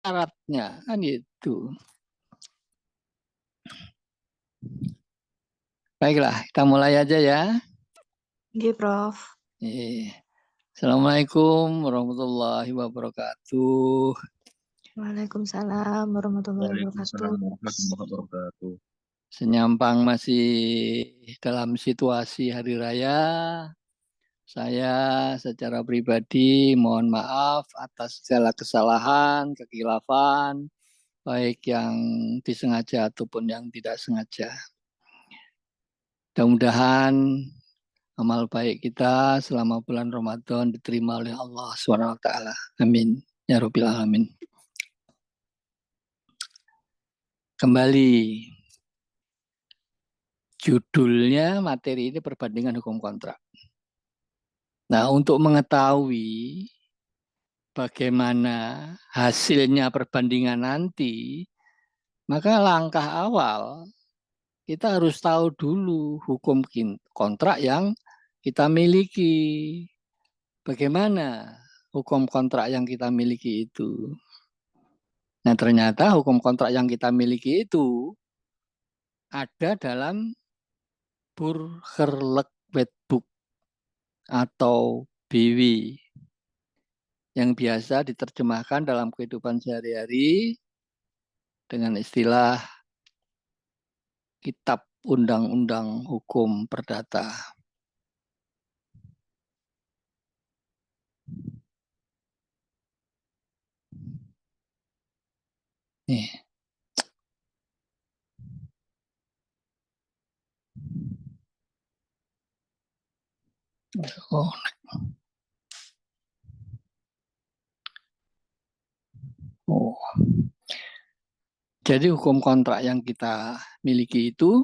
syaratnya kan itu. Baiklah, kita mulai aja ya. Oke, Prof. Assalamualaikum warahmatullahi wabarakatuh. Waalaikumsalam warahmatullahi wabarakatuh. Waalaikumsalam warahmatullahi wabarakatuh. Senyampang masih dalam situasi hari raya. Saya secara pribadi mohon maaf atas segala kesalahan, kekhilafan, baik yang disengaja ataupun yang tidak sengaja. Mudah-mudahan amal baik kita selama bulan Ramadan diterima oleh Allah SWT. Amin. Ya Rabbil Alamin. Kembali. Judulnya materi ini perbandingan hukum kontrak. Nah, untuk mengetahui bagaimana hasilnya perbandingan nanti, maka langkah awal kita harus tahu dulu hukum kontrak yang kita miliki. Bagaimana hukum kontrak yang kita miliki itu? Nah, ternyata hukum kontrak yang kita miliki itu ada dalam Burgerlijk-Wetboek atau BW yang biasa diterjemahkan dalam kehidupan sehari-hari dengan istilah Kitab Undang-Undang Hukum Perdata. Nih. Oh. Oh. Jadi hukum kontrak yang kita miliki itu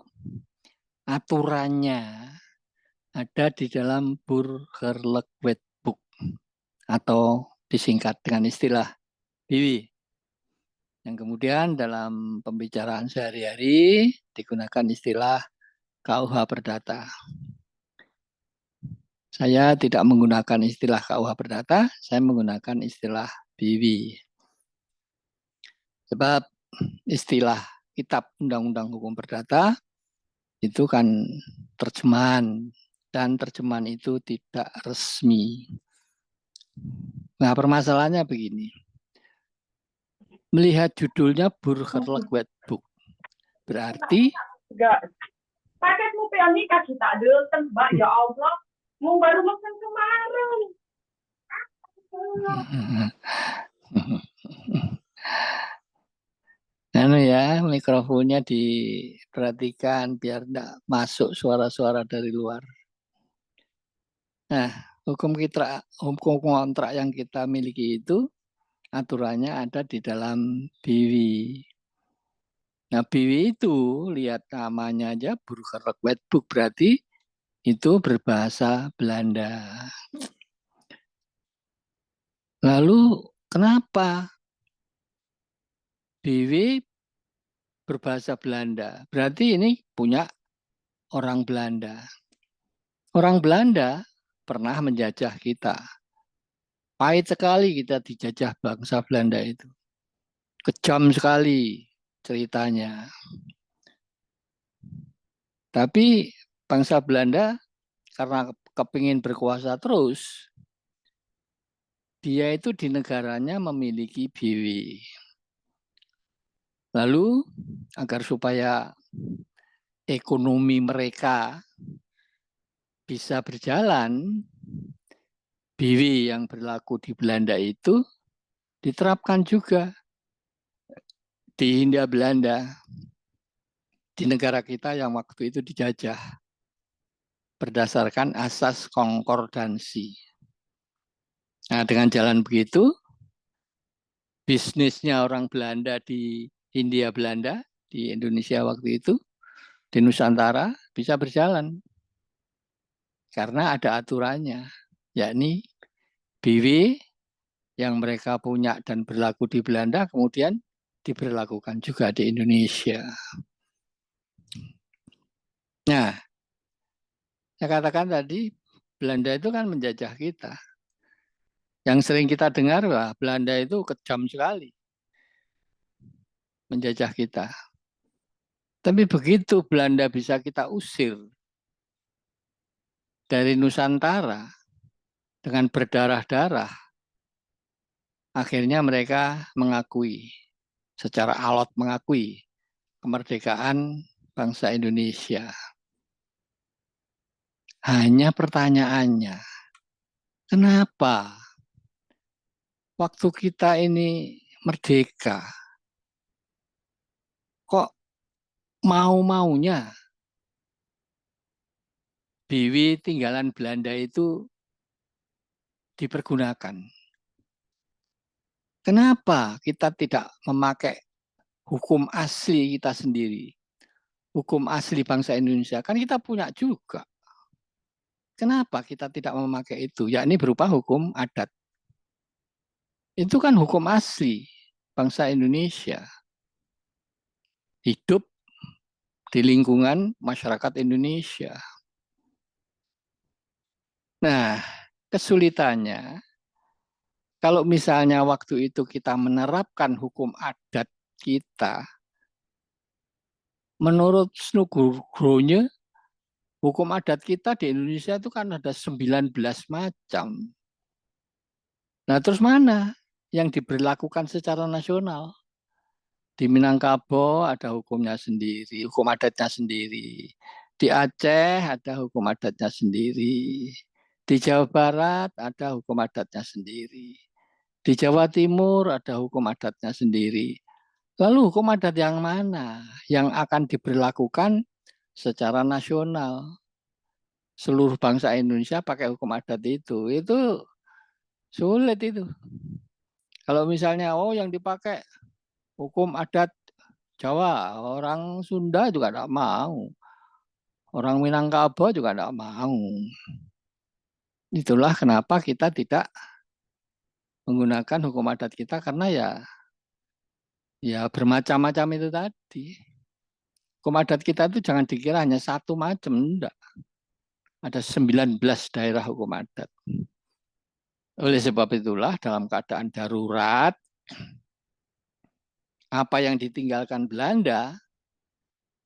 aturannya ada di dalam Burgerlijk-Wetboek atau disingkat dengan istilah BW. Yang kemudian dalam pembicaraan sehari-hari digunakan istilah KUH Perdata. Saya tidak menggunakan istilah KUH Perdata, saya menggunakan istilah BW. Sebab istilah Kitab Undang-Undang Hukum Perdata itu kan terjemahan, dan terjemahan itu tidak resmi. Nah, permasalahannya begini. Melihat judulnya Burgerlijk-Wetboek, berarti paketmu nikah kita datang, Mbak, ya Allah. Mau baru makan kemarin. Ya, mikrofonnya diperhatikan biar tidak masuk suara-suara dari luar. Nah, hukum kontrak yang kita miliki itu aturannya ada di dalam BW. Nah, BW itu lihat namanya aja Burgerlijk-Wetboek, berarti itu berbahasa Belanda. Lalu kenapa BW berbahasa Belanda? Berarti ini punya orang Belanda. Orang Belanda pernah menjajah kita. Pahit sekali kita dijajah bangsa Belanda itu. Kejam sekali ceritanya. Tapi bangsa Belanda karena kepingin berkuasa terus, dia itu di negaranya memiliki BW. Lalu agar supaya ekonomi mereka bisa berjalan, BW yang berlaku di Belanda itu diterapkan juga di Hindia Belanda, di negara kita yang waktu itu dijajah berdasarkan asas konkordansi. Nah, dengan jalan begitu, bisnisnya orang Belanda di Hindia Belanda, di Indonesia waktu itu, di Nusantara bisa berjalan. Karena ada aturannya, yakni BW yang mereka punya dan berlaku di Belanda kemudian diberlakukan juga di Indonesia. Nah, saya katakan tadi Belanda itu kan menjajah kita. Yang sering kita dengar, wah, Belanda itu kejam sekali. menjajah kita. Tapi begitu Belanda bisa kita usir dari Nusantara dengan berdarah-darah, akhirnya mereka mengakui, secara alot mengakui kemerdekaan bangsa Indonesia. Hanya pertanyaannya, kenapa waktu kita ini merdeka, kok mau-maunya BW tinggalan Belanda itu dipergunakan? Kenapa kita tidak memakai hukum asli kita sendiri? Hukum asli bangsa Indonesia, kan kita punya juga. Kenapa kita tidak memakai itu? Yakni berupa hukum adat. Itu kan hukum asli bangsa Indonesia. Hidup di lingkungan masyarakat Indonesia. Nah, kesulitannya, kalau misalnya waktu itu kita menerapkan hukum adat kita, menurut Nugroho, hukum adat kita di Indonesia itu kan ada 19 macam. Nah, terus mana yang diberlakukan secara nasional? Di Minangkabau ada hukumnya sendiri, hukum adatnya sendiri. Di Aceh ada hukum adatnya sendiri. Di Jawa Barat ada hukum adatnya sendiri. Di Jawa Timur ada hukum adatnya sendiri. Lalu hukum adat yang mana yang akan diberlakukan secara nasional? Seluruh bangsa Indonesia pakai hukum adat itu sulit itu. Kalau misalnya yang dipakai hukum adat Jawa, orang Sunda juga tidak mau. Orang Minangkabau juga tidak mau. Itulah kenapa kita tidak menggunakan hukum adat kita, karena ya bermacam-macam itu tadi. Hukum adat kita itu jangan dikira hanya satu macam, enggak. Ada 19 daerah hukum adat. Oleh sebab itulah dalam keadaan darurat, apa yang ditinggalkan Belanda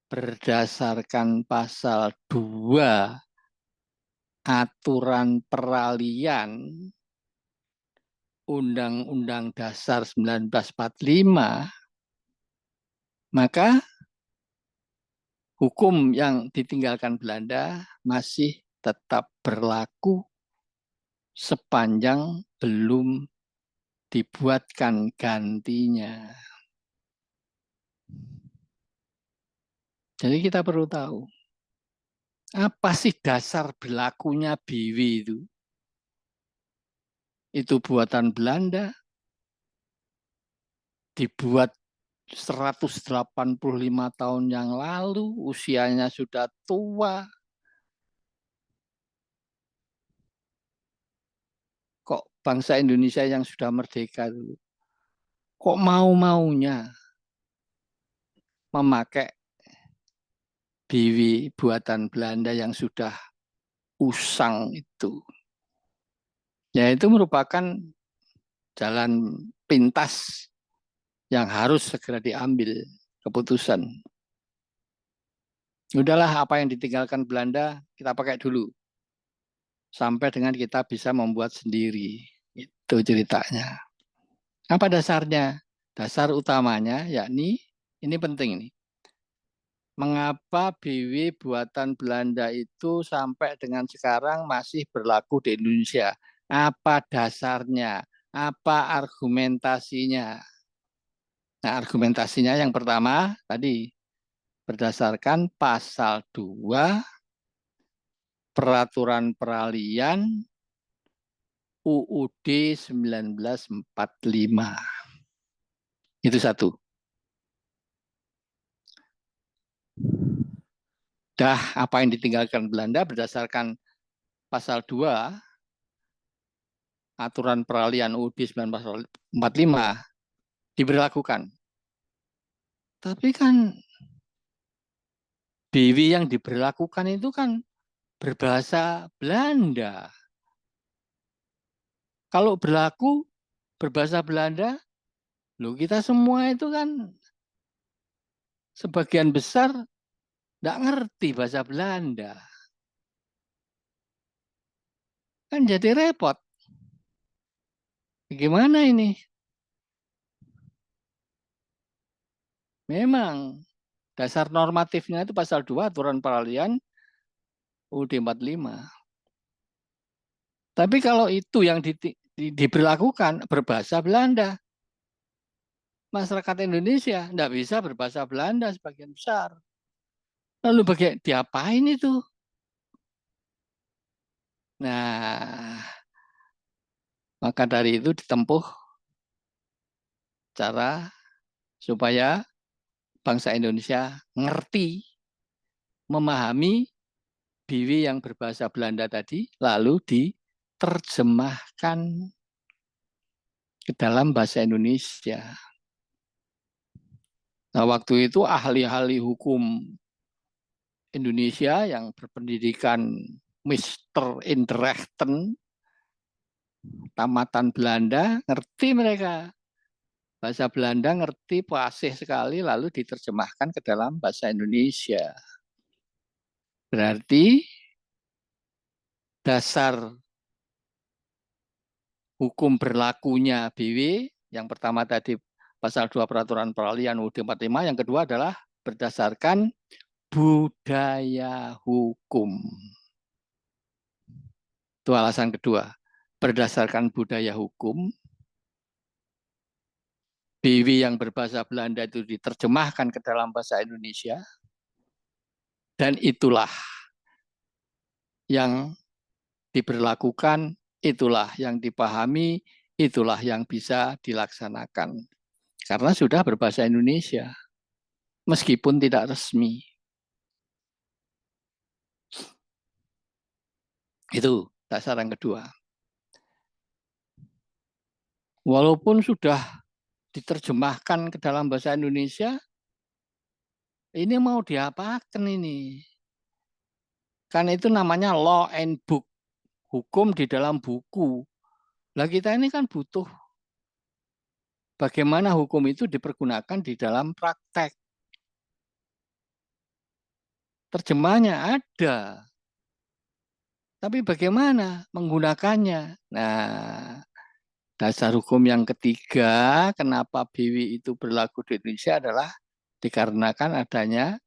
berdasarkan pasal 2 aturan peralihan Undang-Undang Dasar 1945, maka hukum yang ditinggalkan Belanda masih tetap berlaku sepanjang belum dibuatkan gantinya. Jadi kita perlu tahu, apa sih dasar berlakunya BW itu? Itu buatan Belanda, dibuat 185 tahun yang lalu, usianya sudah tua. Kok bangsa Indonesia yang sudah merdeka dulu, kok mau-maunya memakai BW buatan Belanda yang sudah usang itu? Ya, itu merupakan jalan pintas yang harus segera diambil keputusan. Udahlah, apa yang ditinggalkan Belanda kita pakai dulu sampai dengan kita bisa membuat sendiri. Itu ceritanya. Apa dasarnya? Dasar utamanya yakni, ini penting nih, mengapa BW buatan Belanda itu sampai dengan sekarang masih berlaku di Indonesia? Apa dasarnya? Apa argumentasinya? Nah, argumentasinya yang pertama tadi berdasarkan pasal 2 Peraturan Peralihan UUD 1945. Itu satu. Apa yang ditinggalkan Belanda berdasarkan pasal 2 Aturan Peralihan UUD 1945 diberlakukan. Tapi kan BW yang diberlakukan itu kan berbahasa Belanda. Kalau berlaku berbahasa Belanda, kita semua itu kan sebagian besar tidak ngerti bahasa Belanda. Kan jadi repot. Gimana ini? Memang dasar normatifnya itu pasal 2 aturan peralihan UUD 45. Tapi kalau itu yang diberlakukan berbahasa Belanda, masyarakat Indonesia tidak bisa berbahasa Belanda sebagian besar. Lalu diapain itu? Nah, maka dari itu ditempuh cara supaya bangsa Indonesia ngerti, memahami BW yang berbahasa Belanda tadi, lalu diterjemahkan ke dalam bahasa Indonesia. Nah, waktu itu ahli-ahli hukum Indonesia yang berpendidikan Mr. Inderrechten, tamatan Belanda, ngerti mereka. Bahasa Belanda ngerti, fasih sekali, lalu diterjemahkan ke dalam bahasa Indonesia. Berarti dasar hukum berlakunya BW, yang pertama tadi pasal 2 peraturan peralihan UUD 45, yang kedua adalah berdasarkan budaya hukum. Itu alasan kedua. Berdasarkan budaya hukum, BW yang berbahasa Belanda itu diterjemahkan ke dalam bahasa Indonesia, dan itulah yang diberlakukan, itulah yang dipahami, itulah yang bisa dilaksanakan. Karena sudah berbahasa Indonesia, meskipun tidak resmi. Itu dasar yang kedua. Walaupun sudah diterjemahkan ke dalam bahasa Indonesia, ini mau diapakan ini? Karena itu namanya law and book, hukum di dalam buku. Lah kita ini kan butuh bagaimana hukum itu dipergunakan di dalam praktek. Terjemahnya ada, tapi bagaimana menggunakannya? Nah, dasar hukum yang ketiga, kenapa BW itu berlaku di Indonesia adalah dikarenakan adanya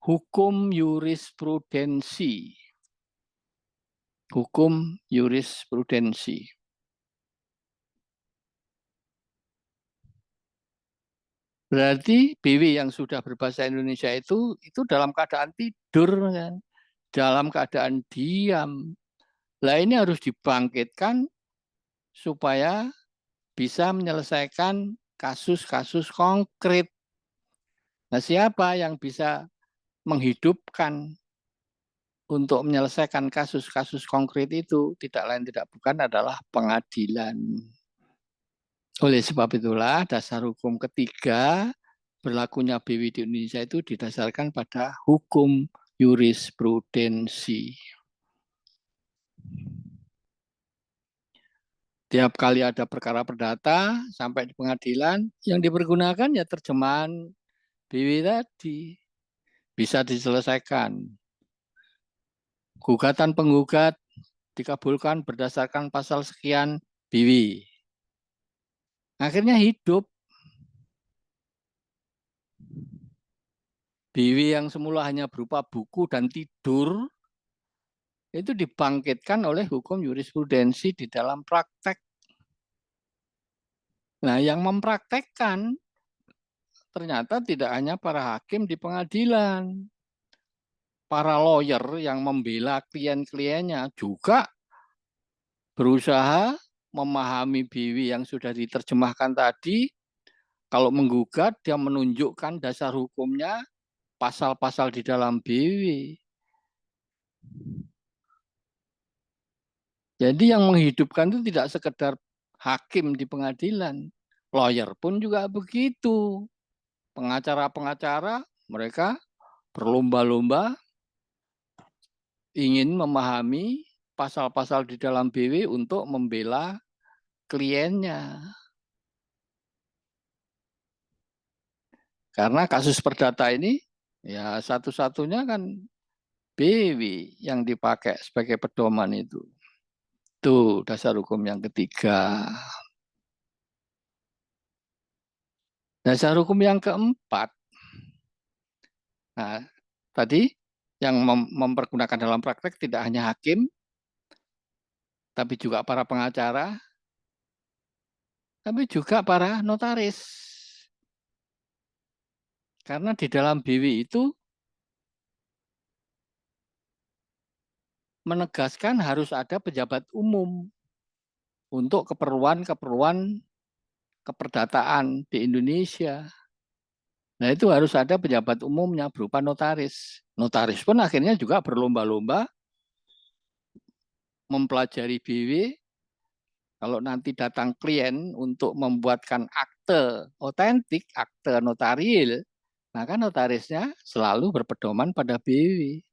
hukum jurisprudensi. Hukum jurisprudensi. Berarti BW yang sudah berbahasa Indonesia itu dalam keadaan tidur, kan? Dalam keadaan diam. Lah ini harus dibangkitkan supaya bisa menyelesaikan kasus-kasus konkret. Nah, siapa yang bisa menghidupkan untuk menyelesaikan kasus-kasus konkret itu? Tidak lain tidak bukan adalah pengadilan. Oleh sebab itulah dasar hukum ketiga berlakunya BW di Indonesia itu didasarkan pada hukum jurisprudensi. Tiap kali ada perkara perdata sampai di pengadilan, yang dipergunakan ya terjemahan BW tadi. Bisa diselesaikan. Gugatan penggugat dikabulkan berdasarkan pasal sekian BW. Akhirnya hidup. BW yang semula hanya berupa buku dan tidur, itu dibangkitkan oleh hukum jurisprudensi di dalam praktek. Nah, yang mempraktekkan ternyata tidak hanya para hakim di pengadilan, para lawyer yang membela klien-kliennya juga berusaha memahami BW yang sudah diterjemahkan tadi. Kalau menggugat, dia menunjukkan dasar hukumnya, pasal-pasal di dalam BW. Jadi yang menghidupkan itu tidak sekedar hakim di pengadilan. Lawyer pun juga begitu. Pengacara-pengacara mereka berlomba-lomba ingin memahami pasal-pasal di dalam BW untuk membela kliennya. Karena kasus perdata ini ya satu-satunya kan BW yang dipakai sebagai pedoman itu. Itu dasar hukum yang ketiga. Dasar hukum yang keempat. Nah, tadi yang mempergunakan dalam praktek tidak hanya hakim, tapi juga para pengacara, tapi juga para notaris. Karena di dalam BW itu menegaskan harus ada pejabat umum untuk keperluan-keperluan keperdataan di Indonesia. Nah, itu harus ada pejabat umumnya berupa notaris. Notaris pun akhirnya juga berlomba-lomba mempelajari BW. Kalau nanti datang klien untuk membuatkan akte otentik, akte notarial, maka notarisnya selalu berpedoman pada BW.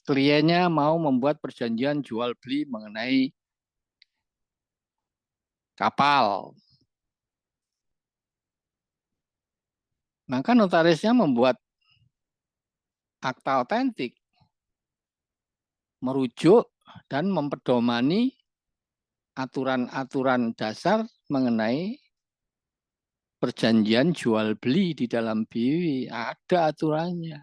Kliennya mau membuat perjanjian jual beli mengenai kapal, maka notarisnya membuat akta otentik, merujuk dan mempedomani aturan-aturan dasar mengenai perjanjian jual beli di dalam BW. Ada aturannya.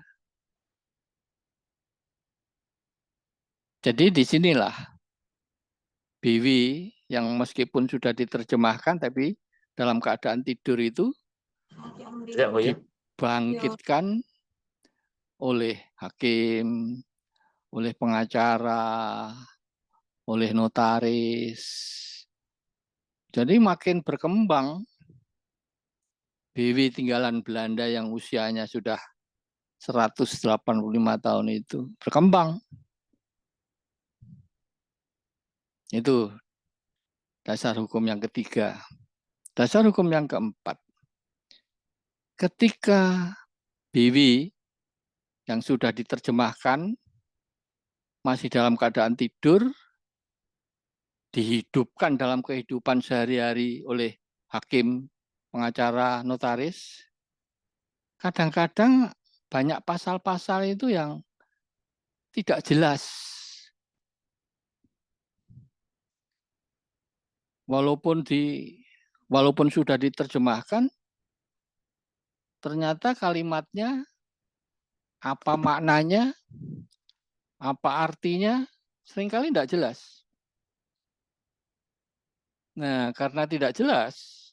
Jadi disinilah BW yang meskipun sudah diterjemahkan tapi dalam keadaan tidur itu dibangkitkan oleh hakim, oleh pengacara, oleh notaris. Jadi makin berkembang BW tinggalan Belanda yang usianya sudah 185 tahun itu berkembang. Itu dasar hukum yang ketiga. Dasar hukum yang keempat. Ketika BW yang sudah diterjemahkan masih dalam keadaan tidur, dihidupkan dalam kehidupan sehari-hari oleh hakim, pengacara, notaris, kadang-kadang banyak pasal-pasal itu yang tidak jelas. Walaupun sudah diterjemahkan, ternyata kalimatnya, apa maknanya, apa artinya, seringkali tidak jelas. Nah, karena tidak jelas,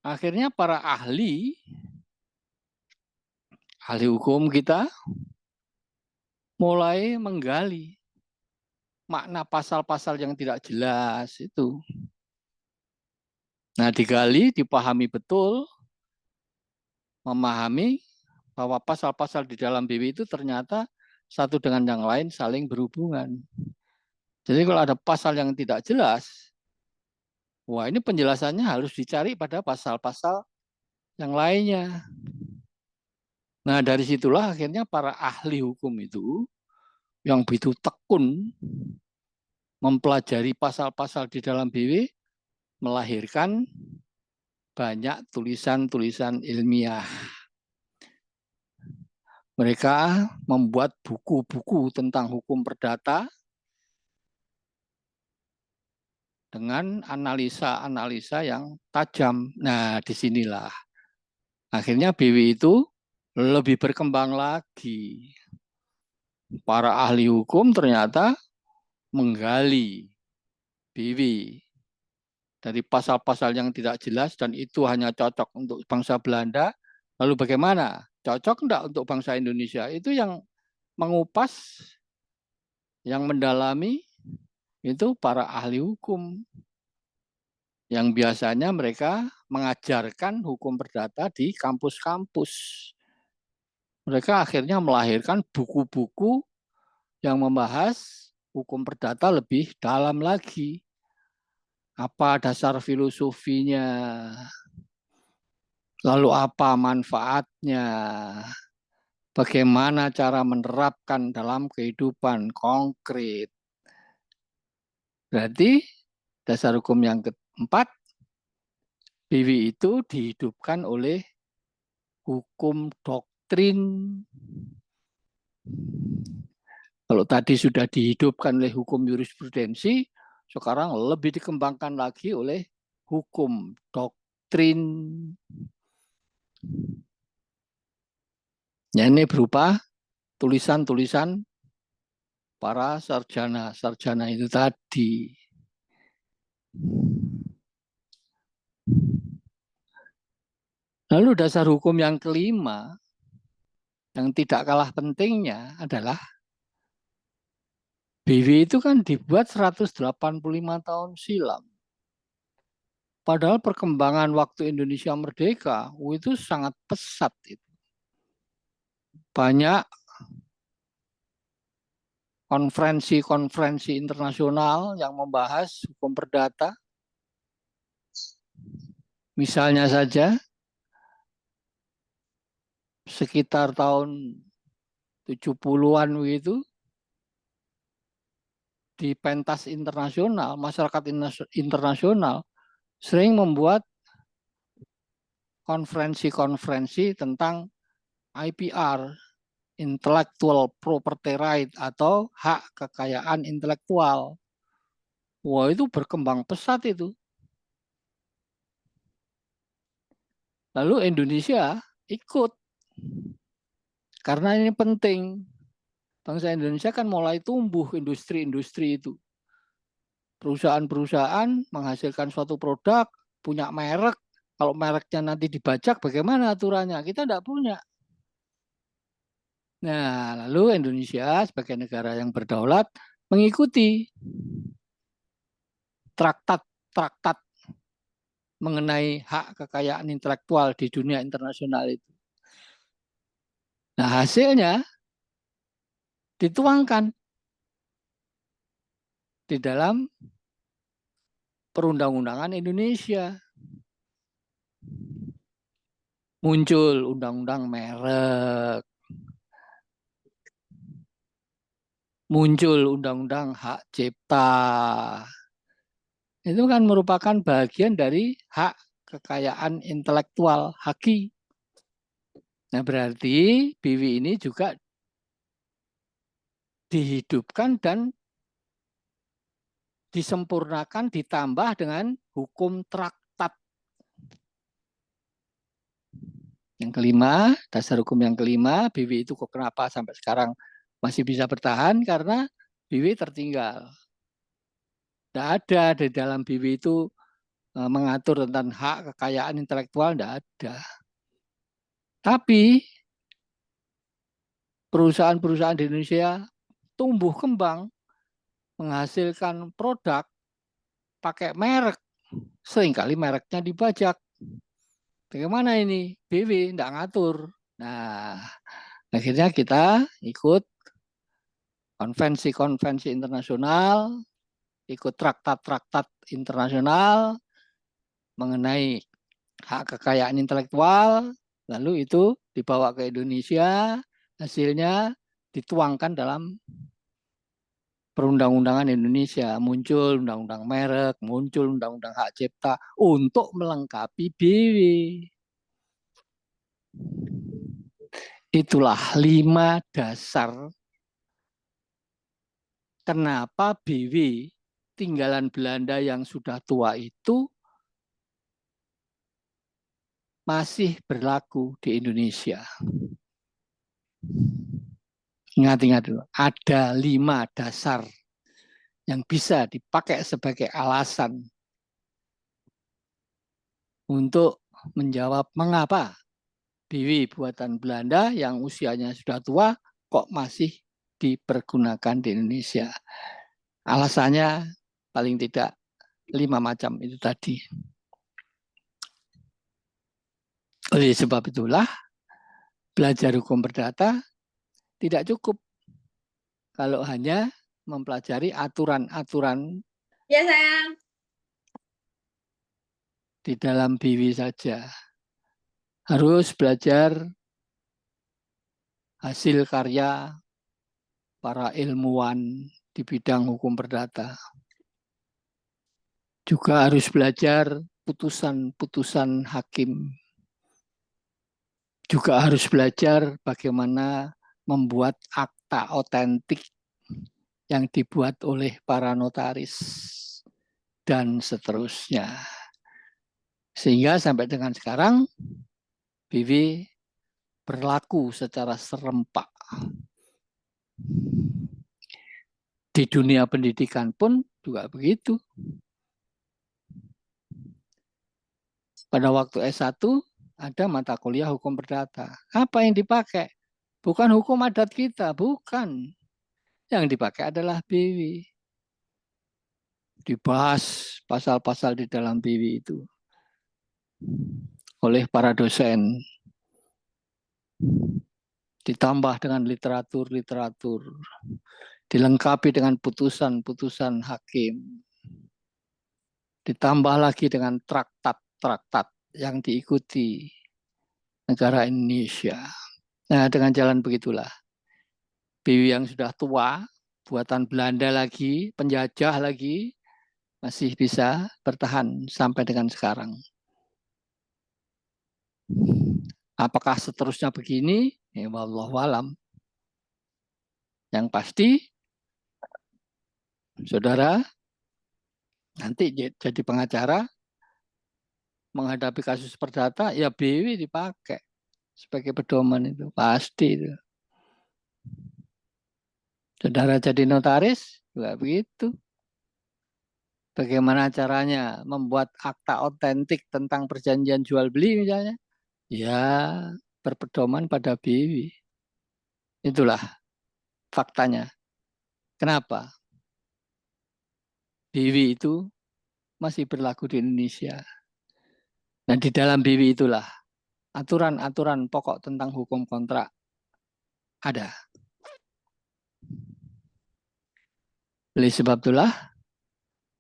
akhirnya para ahli hukum kita mulai menggali makna pasal-pasal yang tidak jelas itu. Nah, digali, dipahami betul, memahami bahwa pasal-pasal di dalam BW itu ternyata satu dengan yang lain saling berhubungan. Jadi kalau ada pasal yang tidak jelas, wah ini penjelasannya harus dicari pada pasal-pasal yang lainnya. Nah, dari situlah akhirnya para ahli hukum itu yang begitu tekun mempelajari pasal-pasal di dalam BW melahirkan banyak tulisan-tulisan ilmiah. Mereka membuat buku-buku tentang hukum perdata dengan analisa-analisa yang tajam. Nah, disinilah akhirnya BW itu lebih berkembang lagi. Para ahli hukum ternyata menggali BW dari pasal-pasal yang tidak jelas dan itu hanya cocok untuk bangsa Belanda. Lalu bagaimana? Cocok enggak untuk bangsa Indonesia? Itu yang mengupas, yang mendalami itu para ahli hukum. Yang biasanya mereka mengajarkan hukum perdata di kampus-kampus. Mereka akhirnya melahirkan buku-buku yang membahas hukum perdata lebih dalam lagi. Apa dasar filosofinya? Lalu apa manfaatnya? Bagaimana cara menerapkan dalam kehidupan konkret? Berarti dasar hukum yang keempat BW itu dihidupkan oleh hukum doktrin. Kalau tadi sudah dihidupkan oleh hukum jurisprudensi, sekarang lebih dikembangkan lagi oleh hukum doktrin. Ya, ini berupa tulisan-tulisan para sarjana-sarjana itu tadi. Lalu dasar hukum yang kelima, yang tidak kalah pentingnya adalah BW itu kan dibuat 185 tahun silam. Padahal perkembangan waktu Indonesia merdeka itu sangat pesat. Banyak konferensi-konferensi internasional yang membahas hukum perdata. Misalnya saja, sekitar tahun 70-an itu, di pentas internasional, masyarakat internasional sering membuat konferensi-konferensi tentang IPR, Intellectual Property Right, atau hak kekayaan intelektual. Wah, itu berkembang pesat itu. Lalu Indonesia ikut. Karena ini penting. Bangsa Indonesia kan mulai tumbuh industri-industri itu. Perusahaan-perusahaan menghasilkan suatu produk, punya merek. Kalau mereknya nanti dibajak, bagaimana aturannya? Kita tidak punya. Nah, lalu Indonesia sebagai negara yang berdaulat mengikuti traktat-traktat mengenai hak kekayaan intelektual di dunia internasional itu. Nah, hasilnya dituangkan di dalam perundang-undangan Indonesia. Muncul undang-undang merek, muncul undang-undang hak cipta. Itu kan merupakan bagian dari hak kekayaan intelektual, haki. Nah, berarti BW ini juga dihidupkan dan disempurnakan, ditambah dengan hukum traktat. Yang kelima, dasar hukum yang kelima, BW itu kok kenapa sampai sekarang masih bisa bertahan? Karena BW tertinggal. Tidak ada di dalam BW itu mengatur tentang hak kekayaan intelektual, tidak ada. Tapi perusahaan-perusahaan di Indonesia tumbuh kembang, menghasilkan produk pakai merek, seringkali mereknya dibajak. Bagaimana ini? BW tidak ngatur. Nah, akhirnya kita ikut konvensi-konvensi internasional, ikut traktat-traktat internasional mengenai hak kekayaan intelektual, lalu itu dibawa ke Indonesia, hasilnya dituangkan dalam perundang-undangan Indonesia, muncul undang-undang merek, muncul undang-undang hak cipta untuk melengkapi BW. Itulah 5 dasar kenapa BW tinggalan Belanda yang sudah tua itu masih berlaku di Indonesia. Ingat-ingat dulu, ada 5 dasar yang bisa dipakai sebagai alasan untuk menjawab mengapa BW buatan Belanda yang usianya sudah tua kok masih dipergunakan di Indonesia. Alasannya paling tidak 5 macam itu tadi. Oleh sebab itulah belajar hukum perdata tidak cukup kalau hanya mempelajari aturan-aturan Ya, sayang. di dalam BW saja. Harus belajar hasil karya para ilmuwan di bidang hukum perdata. Juga harus belajar putusan-putusan hakim. Juga harus belajar bagaimana membuat akta otentik yang dibuat oleh para notaris dan seterusnya. Sehingga sampai dengan sekarang BW berlaku secara serempak. Di dunia pendidikan pun juga begitu. Pada waktu S1 ada mata kuliah hukum perdata. Apa yang dipakai? Bukan hukum adat kita, bukan. Yang dipakai adalah BW. Dibahas pasal-pasal di dalam BW itu oleh para dosen. Ditambah dengan literatur-literatur. Dilengkapi dengan putusan-putusan hakim. Ditambah lagi dengan traktat-traktat yang diikuti negara Indonesia. Nah, dengan jalan begitulah. BW yang sudah tua, buatan Belanda lagi, penjajah lagi, masih bisa bertahan sampai dengan sekarang. Apakah seterusnya begini? Ya, wallahu alam. Yang pasti, saudara, nanti jadi pengacara, menghadapi kasus perdata, ya BW dipakai sebagai pedoman itu. Pasti itu. Saudara jadi notaris, juga begitu. Bagaimana caranya membuat akta otentik tentang perjanjian jual beli misalnya? Ya, berpedoman pada BW. Itulah faktanya. Kenapa? BW itu masih berlaku di Indonesia. Nah, di dalam BW itulah aturan-aturan pokok tentang hukum kontrak ada. Oleh sebab itulah,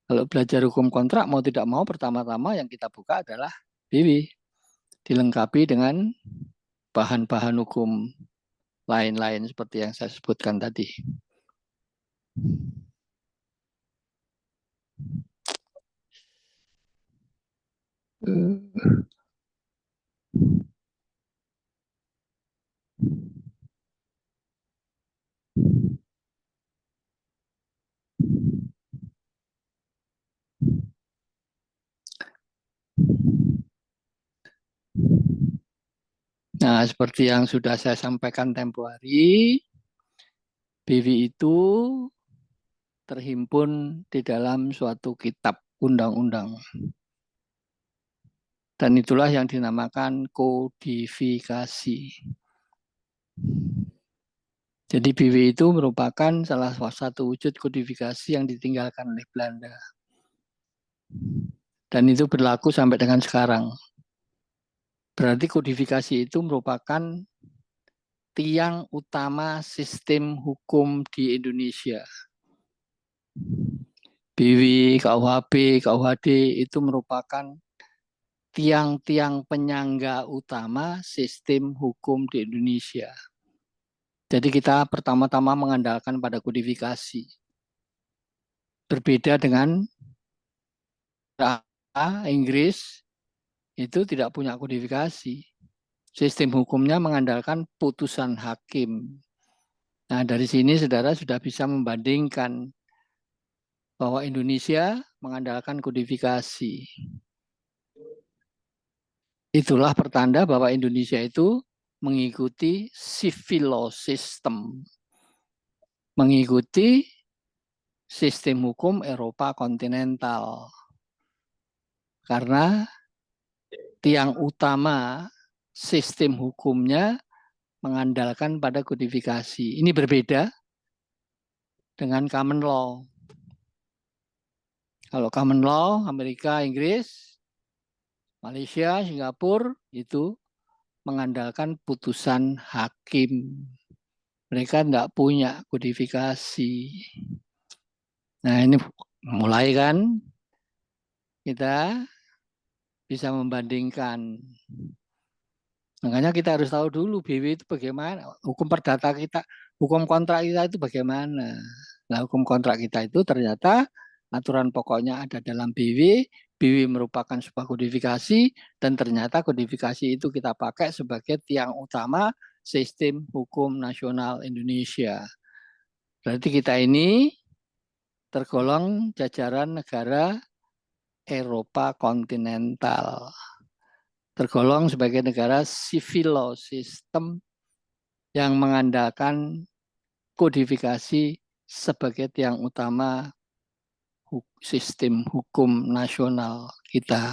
kalau belajar hukum kontrak mau tidak mau pertama-tama yang kita buka adalah BW. Dilengkapi dengan bahan-bahan hukum lain-lain seperti yang saya sebutkan tadi. Nah, seperti yang sudah saya sampaikan tempo hari, BW itu terhimpun di dalam suatu kitab undang-undang. Dan itulah yang dinamakan kodifikasi. Jadi BW itu merupakan salah satu wujud kodifikasi yang ditinggalkan oleh Belanda. Dan itu berlaku sampai dengan sekarang. Berarti kodifikasi itu merupakan tiang utama sistem hukum di Indonesia. BW, KUHP, KUHD itu merupakan tiang-tiang penyangga utama sistem hukum di Indonesia. Jadi kita pertama-tama mengandalkan pada kodifikasi. Berbeda dengan Inggris, itu tidak punya kodifikasi. Sistem hukumnya mengandalkan putusan hakim. Nah, dari sini saudara sudah bisa membandingkan bahwa Indonesia mengandalkan kodifikasi. Itulah pertanda bahwa Indonesia itu mengikuti civil law system, mengikuti sistem hukum Eropa kontinental. Karena tiang utama sistem hukumnya mengandalkan pada kodifikasi. Ini berbeda dengan common law. Kalau common law, Amerika, Inggris, Malaysia, Singapura, itu mengandalkan putusan hakim. Mereka tidak punya kodifikasi. Nah, ini mulai kan kita bisa membandingkan. Makanya kita harus tahu dulu BW itu bagaimana, hukum perdata kita, hukum kontrak kita itu bagaimana. Nah, hukum kontrak kita itu ternyata aturan pokoknya ada dalam BW BW merupakan sebuah kodifikasi dan ternyata kodifikasi itu kita pakai sebagai tiang utama sistem hukum nasional Indonesia. Berarti kita ini tergolong jajaran negara Eropa kontinental. Tergolong sebagai negara civil law system yang mengandalkan kodifikasi sebagai tiang utama sistem hukum nasional kita.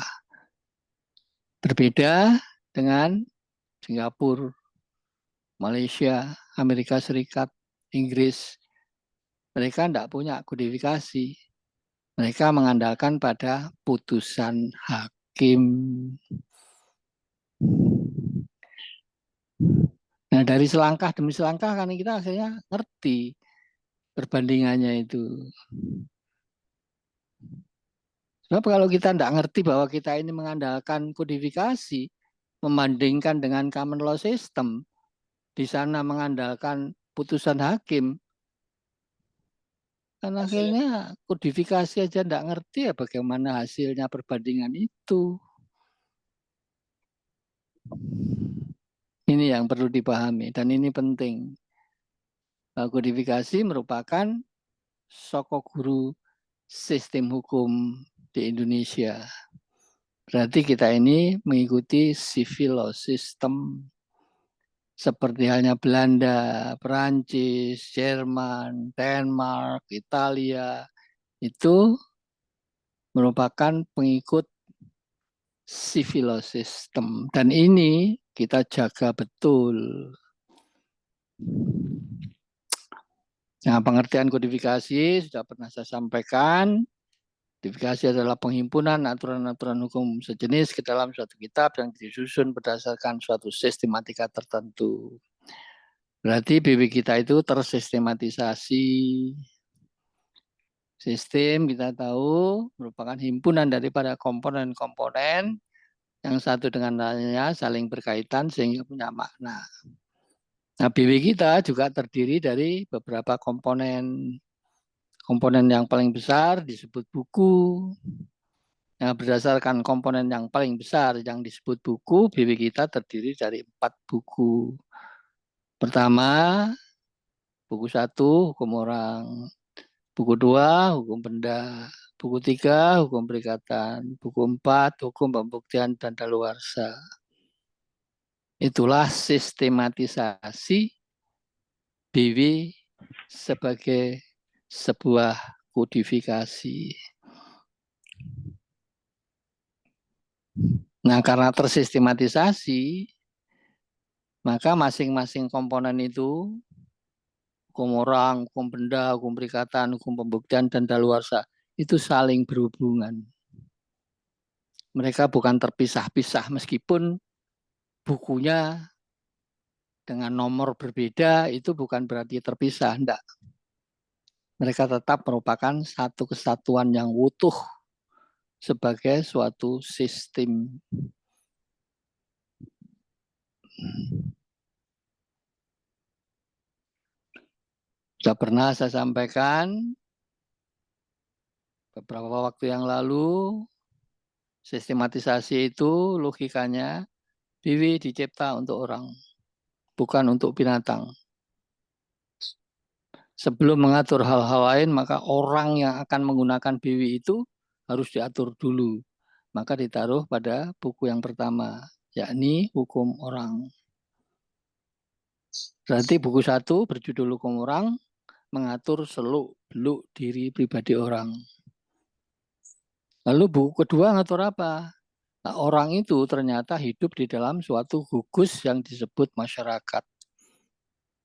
Berbeda dengan Singapura, Malaysia, Amerika Serikat, Inggris. Mereka tidak punya kodifikasi. Mereka mengandalkan pada putusan hakim. Nah, dari selangkah demi selangkah kan kita akhirnya ngerti perbandingannya itu. Sebab kalau kita tidak ngerti bahwa kita ini mengandalkan kodifikasi, membandingkan dengan common law system, di sana mengandalkan putusan hakim, kan akhirnya kodifikasi aja tidak ngerti ya bagaimana hasilnya perbandingan itu. Ini yang perlu dipahami dan ini penting. Kodifikasi merupakan sokok guru sistem hukum di Indonesia. Berarti kita ini mengikuti civil law system seperti halnya Belanda, Perancis, Jerman, Denmark, Italia itu merupakan pengikut civil law system dan ini kita jaga betul. Nah, pengertian kodifikasi sudah pernah saya sampaikan. Kodifikasi adalah penghimpunan aturan-aturan hukum sejenis ke dalam suatu kitab yang disusun berdasarkan suatu sistematika tertentu. Berarti BW kita itu tersistematisasi. Sistem kita tahu merupakan himpunan daripada komponen-komponen yang satu dengan lainnya saling berkaitan sehingga punya makna. Nah, BW kita juga terdiri dari beberapa komponen. Komponen yang paling besar disebut buku. Nah, berdasarkan komponen yang paling besar yang disebut buku, BW kita terdiri dari 4 buku. Pertama, buku 1, hukum orang. Buku 2, hukum benda. Buku 3, hukum perikatan. Buku 4, hukum pembuktian dan daluarsa. Itulah sistematisasi BW sebagai sebuah kodifikasi. Nah, karena tersistematisasi, maka masing-masing komponen itu, hukum orang, hukum benda, hukum perikatan, hukum pembuktian, dan daluarsa, itu saling berhubungan. Mereka bukan terpisah-pisah meskipun bukunya dengan nomor berbeda, itu bukan berarti terpisah, enggak. Mereka tetap merupakan satu kesatuan yang utuh sebagai suatu sistem. Sudah pernah saya sampaikan beberapa waktu yang lalu, sistematisasi itu logikanya BW dicipta untuk orang, bukan untuk binatang. Sebelum mengatur hal-hal lain, maka orang yang akan menggunakan BW itu harus diatur dulu. Maka ditaruh pada buku yang pertama, yakni hukum orang. Berarti buku 1 berjudul hukum orang, mengatur seluk-beluk diri pribadi orang. Lalu buku kedua ngatur apa? Nah, orang itu ternyata hidup di dalam suatu gugus yang disebut masyarakat.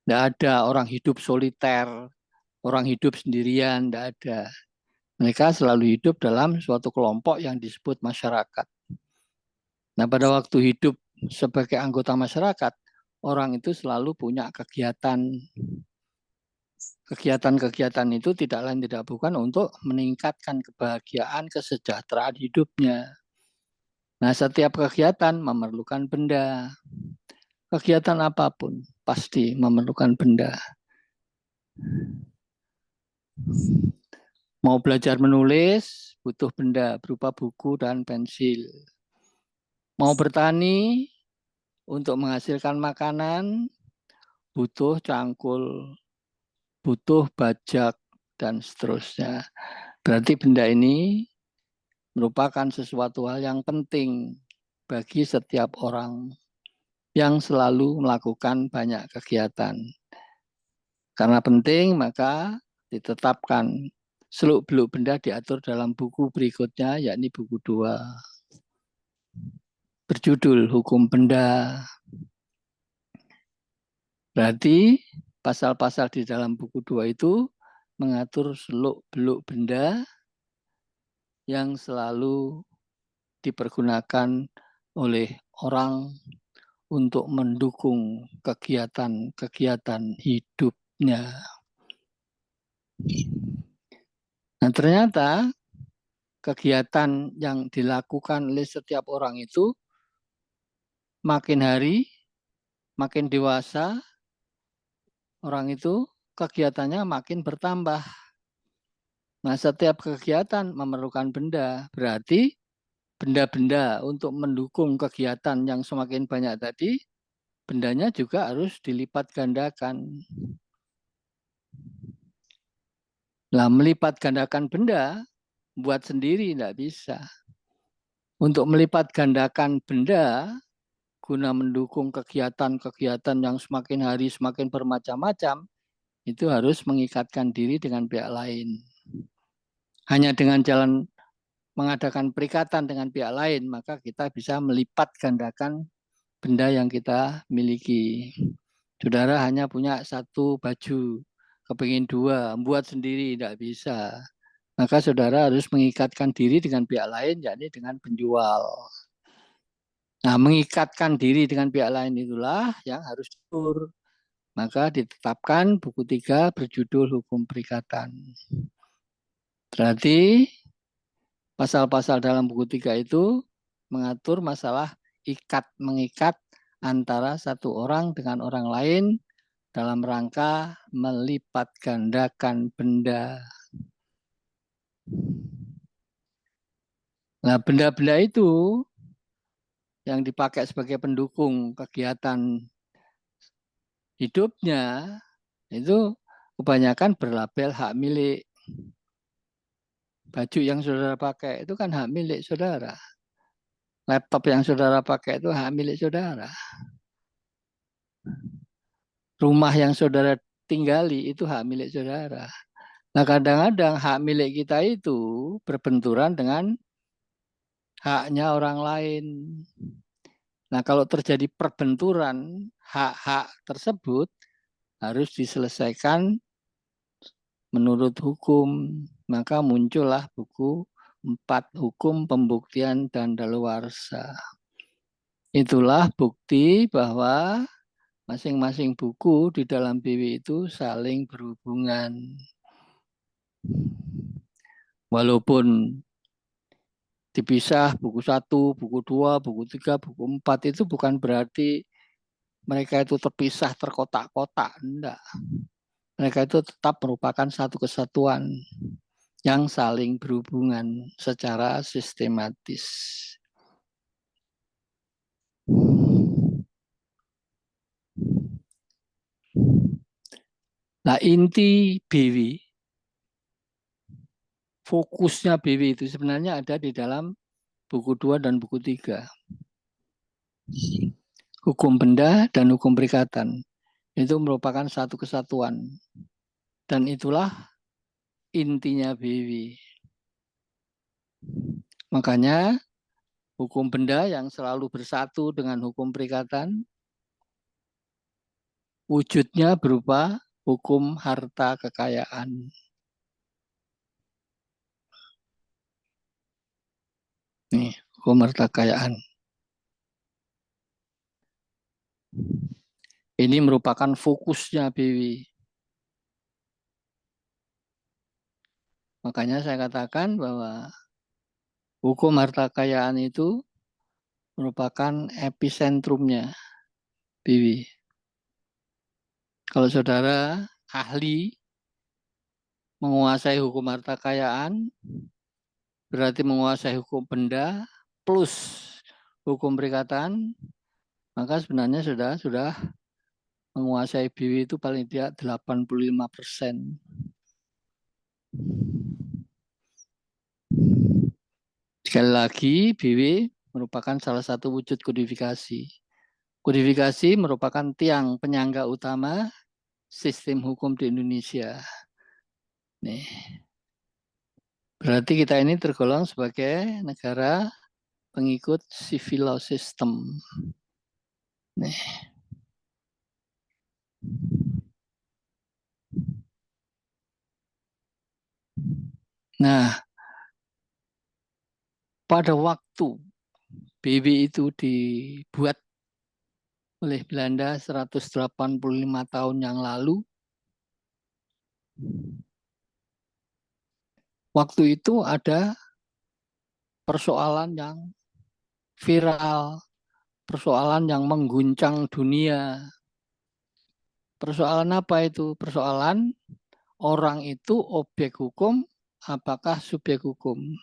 Tidak ada orang hidup soliter, orang hidup sendirian, tidak ada. Mereka selalu hidup dalam suatu kelompok yang disebut masyarakat. Nah, pada waktu hidup sebagai anggota masyarakat, orang itu selalu punya kegiatan. Kegiatan-kegiatan itu tidak lain tidak bukan untuk meningkatkan kebahagiaan, kesejahteraan hidupnya. Nah, setiap kegiatan memerlukan benda. Kegiatan apapun pasti memerlukan benda. Mau belajar menulis, butuh benda berupa buku dan pensil. Mau bertani untuk menghasilkan makanan, butuh cangkul, butuh bajak, dan seterusnya. Berarti benda ini merupakan sesuatu hal yang penting bagi setiap orang yang selalu melakukan banyak kegiatan. Karena penting, maka ditetapkan seluk-beluk benda diatur dalam buku berikutnya, yakni buku 2. Berjudul Hukum Benda. Berarti pasal-pasal di dalam buku 2 itu mengatur seluk-beluk benda yang selalu dipergunakan oleh orang untuk mendukung kegiatan-kegiatan hidupnya. Nah, ternyata kegiatan yang dilakukan oleh setiap orang itu makin hari, makin dewasa, orang itu kegiatannya makin bertambah. Nah, setiap kegiatan memerlukan benda, berarti benda-benda untuk mendukung kegiatan yang semakin banyak tadi, bendanya juga harus dilipat gandakan. Nah, melipat gandakan benda, buat sendiri tidak bisa. Untuk melipat gandakan benda, guna mendukung kegiatan-kegiatan yang semakin hari semakin bermacam-macam, itu harus mengikatkan diri dengan pihak lain. Hanya dengan jalan mengadakan perikatan dengan pihak lain, maka kita bisa melipat gandakan benda yang kita miliki. Saudara hanya punya 1 baju, kepingin 2, buat sendiri, tidak bisa. Maka saudara harus mengikatkan diri dengan pihak lain, yakni dengan penjual. Nah, mengikatkan diri dengan pihak lain itulah yang harus diatur. Maka ditetapkan buku 3 berjudul Hukum Perikatan. Berarti pasal-pasal dalam buku 3 itu mengatur masalah mengikat antara satu orang dengan orang lain dalam rangka melipat gandakan benda. Nah, benda-benda itu yang dipakai sebagai pendukung kegiatan hidupnya itu kebanyakan berlabel hak milik. Baju yang saudara pakai itu kan hak milik saudara. Laptop yang saudara pakai itu hak milik saudara. Rumah yang saudara tinggali itu hak milik saudara. Nah, kadang-kadang hak milik kita itu berbenturan dengan haknya orang lain. Nah, kalau terjadi perbenturan hak-hak tersebut harus diselesaikan menurut hukum. Maka muncullah buku 4 Hukum Pembuktian dan Daluarsa. Itulah bukti bahwa masing-masing buku di dalam BW itu saling berhubungan. Walaupun dipisah buku 1, buku 2, buku 3, buku 4 itu bukan berarti mereka itu terpisah terkotak-kotak. Enggak. Mereka itu tetap merupakan satu kesatuan yang saling berhubungan secara sistematis. Nah, inti BW, fokusnya BW itu sebenarnya ada di dalam buku 2 dan buku 3. Hukum benda dan hukum perikatan. Itu merupakan satu kesatuan. Dan itulah intinya BW. Makanya hukum benda yang selalu bersatu dengan hukum perikatan, wujudnya berupa hukum harta kekayaan. Nih, hukum harta kekayaan. Ini merupakan fokusnya BW. Makanya saya katakan bahwa hukum harta kekayaan itu merupakan episentrumnya BW. Kalau saudara ahli menguasai hukum harta kekayaan, berarti menguasai hukum benda plus hukum perikatan, maka sebenarnya sudah menguasai BW itu paling tidak 85%. Sekali lagi, BW merupakan salah satu wujud kodifikasi. Kodifikasi merupakan tiang penyangga utama sistem hukum di Indonesia. Nih. Berarti kita ini tergolong sebagai negara pengikut civil law system. Nih. Nah, pada waktu BW itu dibuat oleh Belanda 185 tahun yang lalu, waktu itu ada persoalan yang viral, persoalan yang mengguncang dunia. Persoalan apa itu? Persoalan orang itu objek hukum, apakah subjek hukum?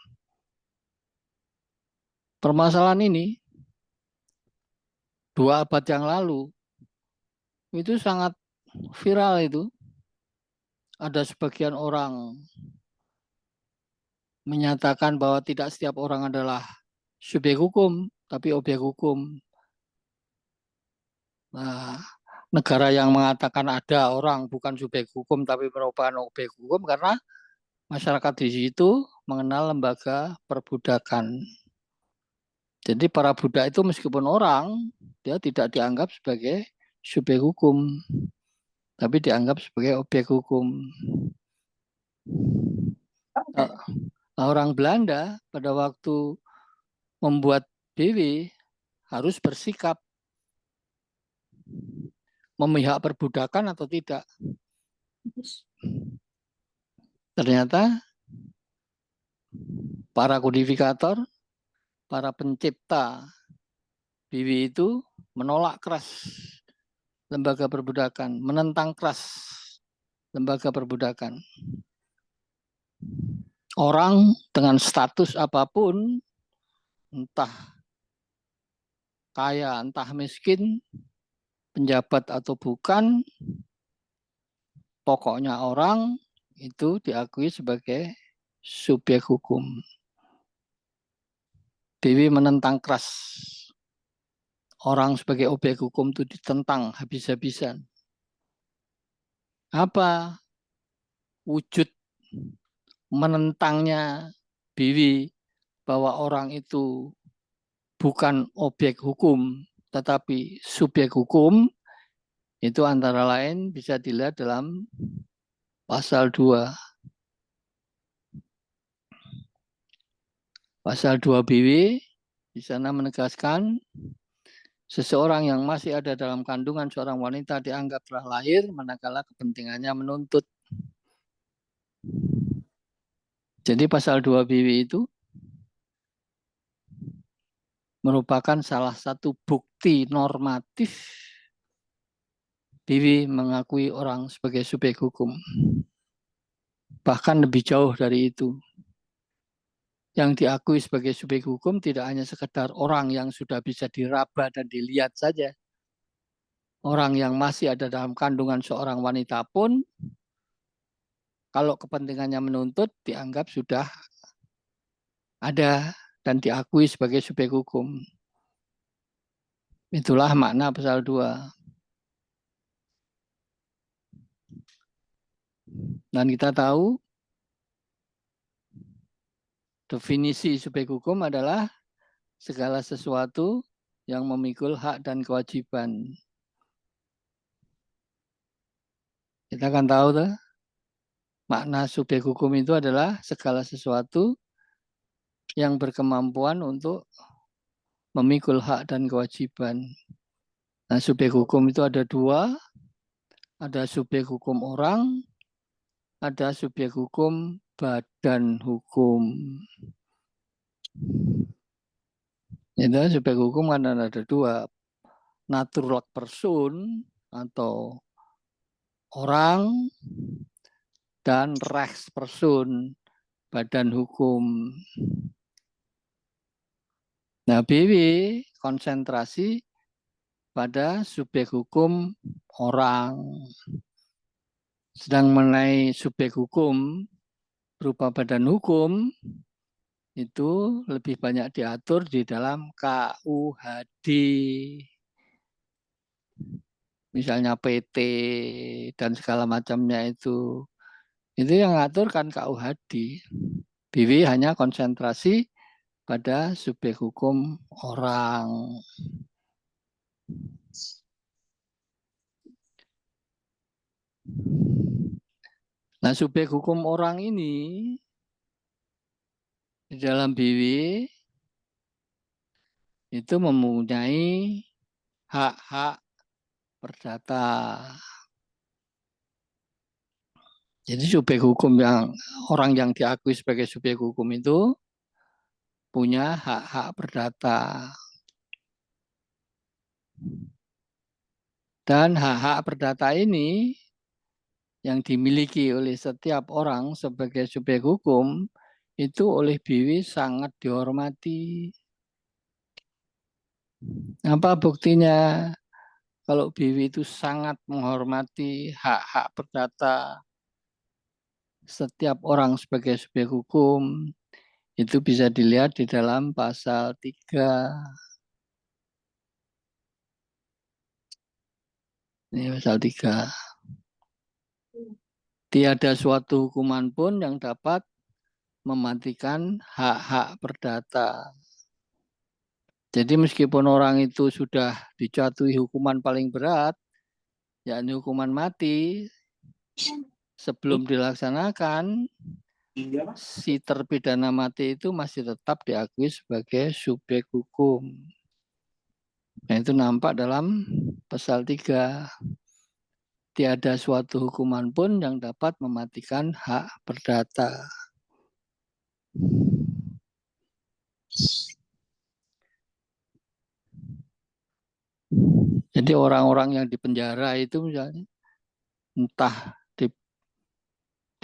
Permasalahan ini 2 abad yang lalu itu sangat viral itu. Ada sebagian orang menyatakan bahwa tidak setiap orang adalah subjek hukum, tapi objek hukum. Nah, negara yang mengatakan ada orang bukan subjek hukum tapi merupakan objek hukum karena masyarakat di situ mengenal lembaga perbudakan. Jadi para budak itu meskipun orang, dia tidak dianggap sebagai subjek hukum, tapi dianggap sebagai objek hukum. Orang Belanda pada waktu membuat BW harus bersikap memihak perbudakan atau tidak. Ternyata para kodifikator, para pencipta BW itu menolak keras lembaga perbudakan, menentang keras lembaga perbudakan. Orang dengan status apapun, entah kaya, entah miskin, penjabat atau bukan, pokoknya orang itu diakui sebagai subjek hukum. BW menentang keras. Orang sebagai objek hukum itu ditentang habis-habisan. Apa wujud menentangnya BW bahwa orang itu bukan objek hukum tetapi subjek hukum? Itu antara lain bisa dilihat dalam pasal 2. Pasal 2 BW di sana menegaskan seseorang yang masih ada dalam kandungan seorang wanita dianggap telah lahir manakala kepentingannya menuntut. Jadi pasal 2 BW itu merupakan salah satu bukti normatif BW mengakui orang sebagai subjek hukum. Bahkan lebih jauh dari itu. Yang diakui sebagai subjek hukum tidak hanya sekedar orang yang sudah bisa diraba dan dilihat saja. Orang yang masih ada dalam kandungan seorang wanita pun, kalau kepentingannya menuntut, dianggap sudah ada dan diakui sebagai subjek hukum. Itulah makna pasal 2. Dan kita tahu, definisi subjek hukum adalah segala sesuatu yang memikul hak dan kewajiban. Kita akan tahu tuh, makna subjek hukum itu adalah segala sesuatu yang berkemampuan untuk memikul hak dan kewajiban. Nah, subjek hukum itu ada 2. Ada subjek hukum orang, ada subjek hukum badan hukum. Itu subjek hukum kan ada 2. Natural person atau orang dan rechtsperson badan hukum. Nah, BW konsentrasi pada subjek hukum orang. Sedang mengenai subjek hukum berupa badan hukum itu lebih banyak diatur di dalam KUHD. Misalnya PT dan segala macamnya itu yang ngatur kan KUHD. BW hanya konsentrasi pada subjek hukum orang. Nah, subjek hukum orang ini di dalam BW itu mempunyai hak-hak perdata. Jadi subjek hukum orang yang diakui sebagai subjek hukum itu punya hak-hak perdata. Dan hak-hak perdata ini yang dimiliki oleh setiap orang sebagai subjek hukum itu oleh BW sangat dihormati. Apa buktinya? Kalau BW itu sangat menghormati hak-hak perdata setiap orang sebagai subjek hukum, itu bisa dilihat di dalam pasal 3. Ini pasal 3. Tiada suatu hukuman pun yang dapat mematikan hak-hak perdata. Jadi meskipun orang itu sudah dijatuhi hukuman paling berat, yakni hukuman mati, sebelum dilaksanakan, si terpidana mati itu masih tetap diakui sebagai subjek hukum. Nah, itu nampak dalam pasal 3. Tiada suatu hukuman pun yang dapat mematikan hak perdata. Jadi orang-orang yang dipenjara itu misalnya entah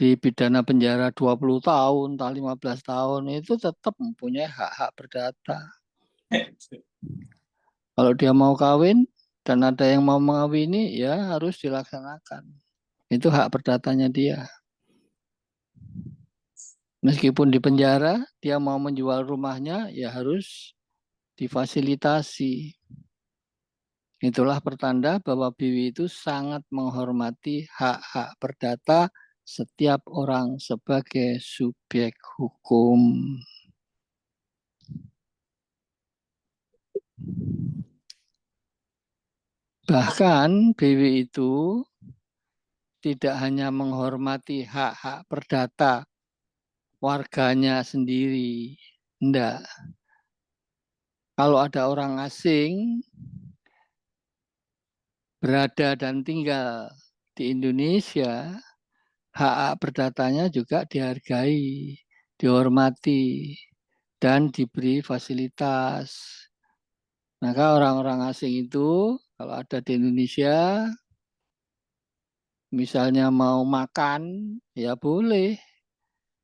dipidana penjara 20 tahun, entah 15 tahun, itu tetap mempunyai hak-hak perdata. Kalau dia mau kawin dan ada yang mau mengawini, ya harus dilaksanakan. Itu hak perdatanya dia. Meskipun di penjara, dia mau menjual rumahnya, ya harus difasilitasi. Itulah pertanda bahwa BW itu sangat menghormati hak-hak perdata setiap orang sebagai subjek hukum. Bahkan BW itu tidak hanya menghormati hak-hak perdata warganya sendiri. Enggak. Kalau ada orang asing berada dan tinggal di Indonesia, hak-hak perdatanya juga dihargai, dihormati, dan diberi fasilitas. Maka orang-orang asing itu kalau ada di Indonesia, misalnya mau makan, ya boleh.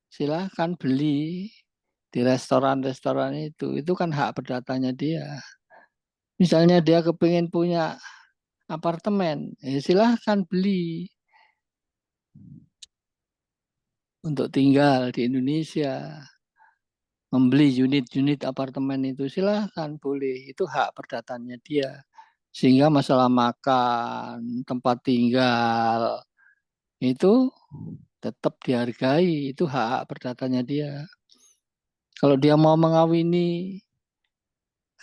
Silahkan beli di restoran-restoran itu. Itu kan hak perdatanya dia. Misalnya dia kepingin punya apartemen, ya silahkan beli untuk tinggal di Indonesia. Membeli unit-unit apartemen itu silahkan boleh. Itu hak perdatanya dia. Sehingga masalah makan, tempat tinggal, itu tetap dihargai. Itu hak perdatanya dia. Kalau dia mau mengawini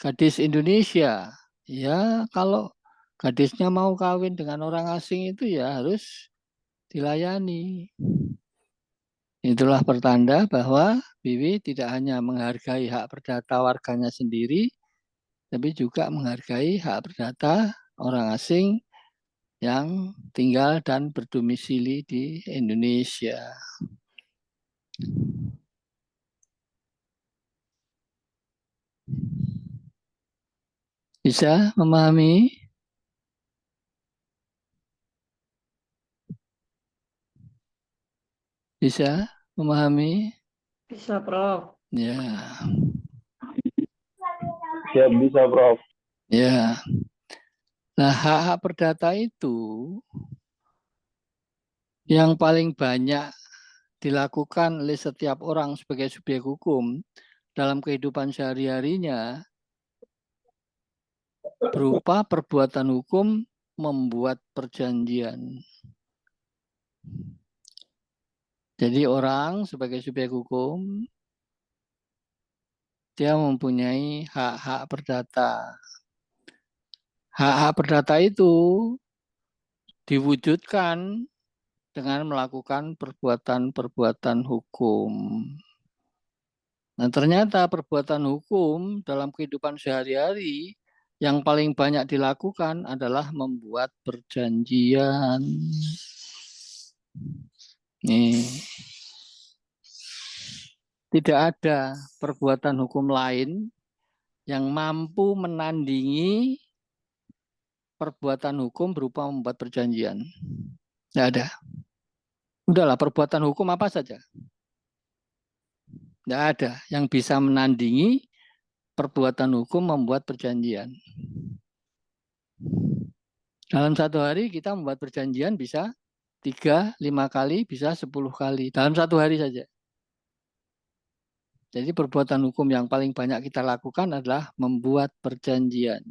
gadis Indonesia, ya kalau gadisnya mau kawin dengan orang asing itu ya harus dilayani. Itulah pertanda bahwa BW tidak hanya menghargai hak perdata warganya sendiri, tapi juga menghargai hak perdata orang asing yang tinggal dan berdomisili di Indonesia. Bisa memahami? Bisa memahami? Bisa, Prof. Ya, Ya bisa, Prof. ya. Nah, hak-hak perdata itu yang paling banyak dilakukan oleh setiap orang sebagai subjek hukum dalam kehidupan sehari-harinya berupa perbuatan hukum membuat perjanjian. Jadi orang sebagai subjek hukum dia mempunyai hak-hak perdata. Hak-hak perdata itu diwujudkan dengan melakukan perbuatan-perbuatan hukum. Nah, ternyata perbuatan hukum dalam kehidupan sehari-hari yang paling banyak dilakukan adalah membuat perjanjian. Nih. Tidak ada perbuatan hukum lain yang mampu menandingi perbuatan hukum berupa membuat perjanjian. Tidak ada. Udahlah, perbuatan hukum apa saja. Tidak ada yang bisa menandingi perbuatan hukum membuat perjanjian. Dalam satu hari kita membuat perjanjian bisa 3, 5 kali, bisa 10 kali. Dalam satu hari saja. Jadi perbuatan hukum yang paling banyak kita lakukan adalah membuat perjanjian.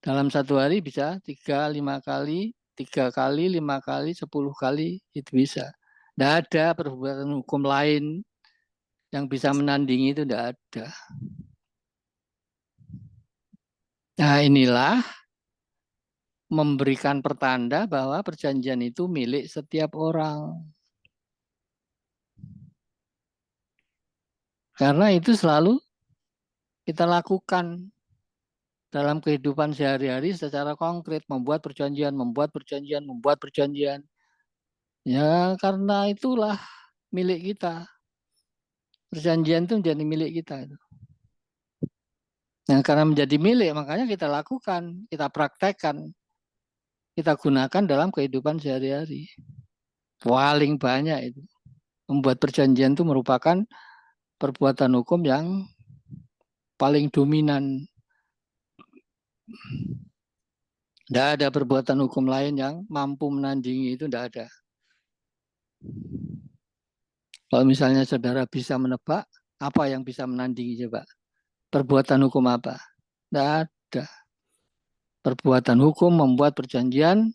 Dalam satu hari bisa 3, 5 kali, 3 kali, 5 kali, 10 kali, itu bisa. Tidak ada perbuatan hukum lain yang bisa menandingi itu, tidak ada. Nah, inilah memberikan pertanda bahwa perjanjian itu milik setiap orang. Karena itu selalu kita lakukan dalam kehidupan sehari-hari secara konkret, membuat perjanjian, membuat perjanjian, membuat perjanjian. Ya, karena itulah milik kita. Perjanjian itu menjadi milik kita. Nah, karena menjadi milik, makanya kita lakukan, kita praktekkan, kita gunakan dalam kehidupan sehari-hari. Paling banyak itu. Membuat perjanjian itu merupakan perbuatan hukum yang paling dominan. Tidak ada perbuatan hukum lain yang mampu menandingi itu, tidak ada. Kalau misalnya saudara bisa menebak, apa yang bisa menandingi coba? Perbuatan hukum apa? Tidak ada. Perbuatan hukum membuat perjanjian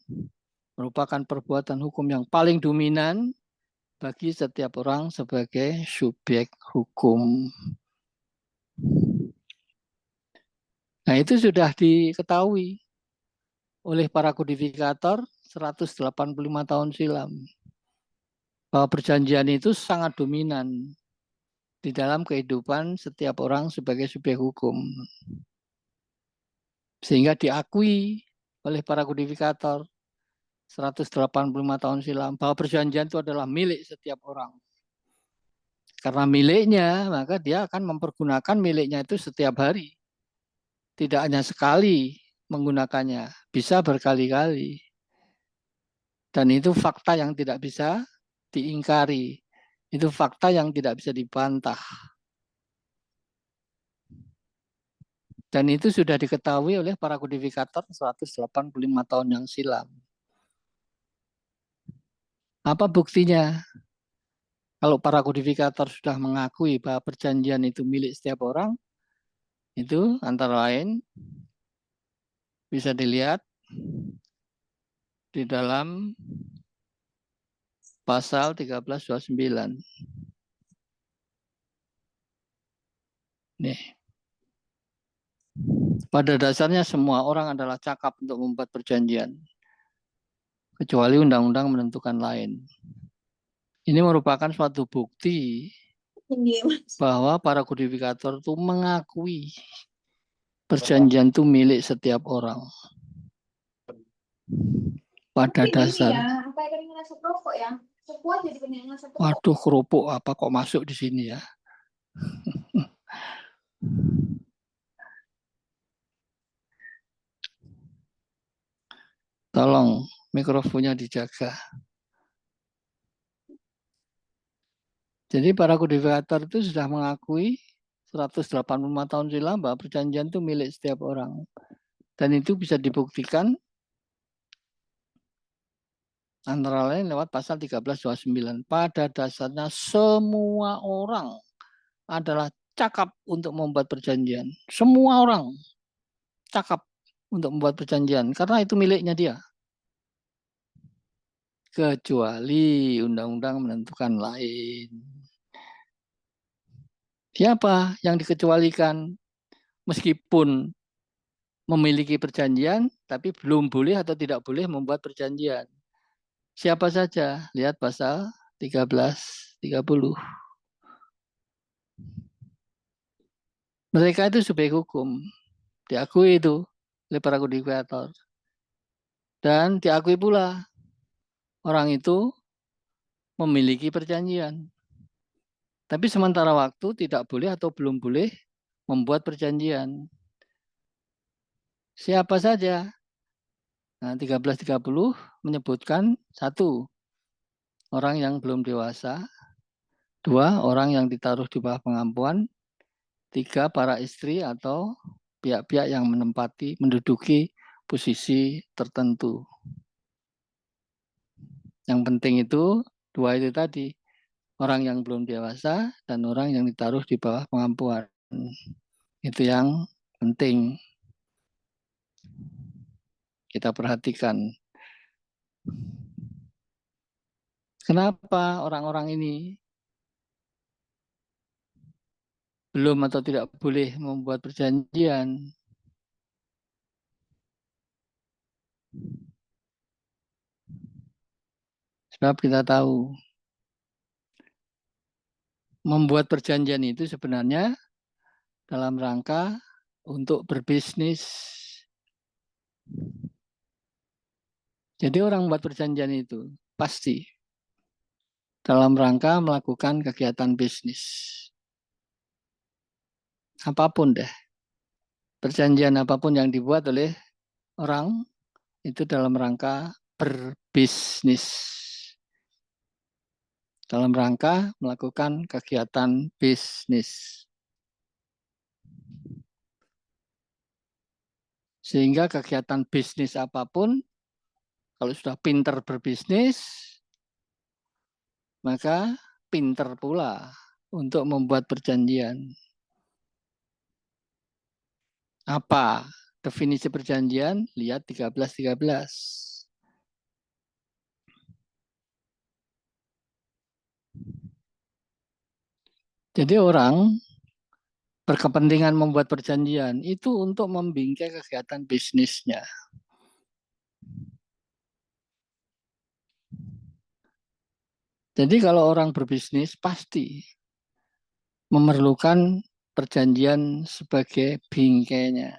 merupakan perbuatan hukum yang paling dominan bagi setiap orang sebagai subjek hukum. Nah, itu sudah diketahui oleh para kodifikator 185 tahun silam. Bahwa perjanjian itu sangat dominan di dalam kehidupan setiap orang sebagai subjek hukum. Sehingga diakui oleh para kodifikator 185 tahun silam bahwa perjanjian itu adalah milik setiap orang. Karena miliknya, maka dia akan mempergunakan miliknya itu setiap hari. Tidak hanya sekali menggunakannya, bisa berkali-kali. Dan itu fakta yang tidak bisa diingkari. Itu fakta yang tidak bisa dibantah. Dan itu sudah diketahui oleh para kodifikator 185 tahun yang silam. Apa buktinya? Kalau para kodifikator sudah mengakui bahwa perjanjian itu milik setiap orang, itu antara lain bisa dilihat di dalam pasal 1329. Nih. Pada dasarnya semua orang adalah cakap untuk membuat perjanjian. Kecuali undang-undang menentukan lain. Ini merupakan suatu bukti bahwa para kodifikator itu mengakui perjanjian itu milik setiap orang. Pada dasar. Waduh, kerupuk apa kok masuk di sini ya? Tolong mikrofonnya dijaga. Jadi para kodifikator itu sudah mengakui 185 tahun silam bahwa perjanjian itu milik setiap orang. Dan itu bisa dibuktikan antara lain lewat pasal 1329. Pada dasarnya semua orang adalah cakap untuk membuat perjanjian. Semua orang cakap untuk membuat perjanjian karena itu miliknya dia. Kecuali undang-undang menentukan lain. Siapa yang dikecualikan meskipun memiliki perjanjian tapi belum boleh atau tidak boleh membuat perjanjian? Siapa saja? Lihat pasal 1330. Mereka itu subjek hukum. Diakui itu oleh para kodifikator. Dan diakui pula orang itu memiliki perjanjian. Tapi sementara waktu tidak boleh atau belum boleh membuat perjanjian. Siapa saja? Nah, 1330 menyebutkan 1, orang yang belum dewasa. 2, orang yang ditaruh di bawah pengampuan. 3, para istri atau pihak-pihak yang menduduki posisi tertentu. Yang penting itu 2 itu tadi. Orang yang belum dewasa dan orang yang ditaruh di bawah pengampuan. Itu yang penting kita perhatikan. Kenapa orang-orang ini belum atau tidak boleh membuat perjanjian? Sebab kita tahu membuat perjanjian itu sebenarnya dalam rangka untuk berbisnis. Jadi orang membuat perjanjian itu pasti dalam rangka melakukan kegiatan bisnis. Apapun deh. Perjanjian apapun yang dibuat oleh orang itu dalam rangka berbisnis. Dalam rangka melakukan kegiatan bisnis. Sehingga kegiatan bisnis apapun, kalau sudah pinter berbisnis, maka pinter pula untuk membuat perjanjian. Apa definisi perjanjian? Lihat 1313. Jadi orang berkepentingan membuat perjanjian itu untuk membingkai kegiatan bisnisnya. Jadi kalau orang berbisnis pasti memerlukan perjanjian sebagai bingkainya.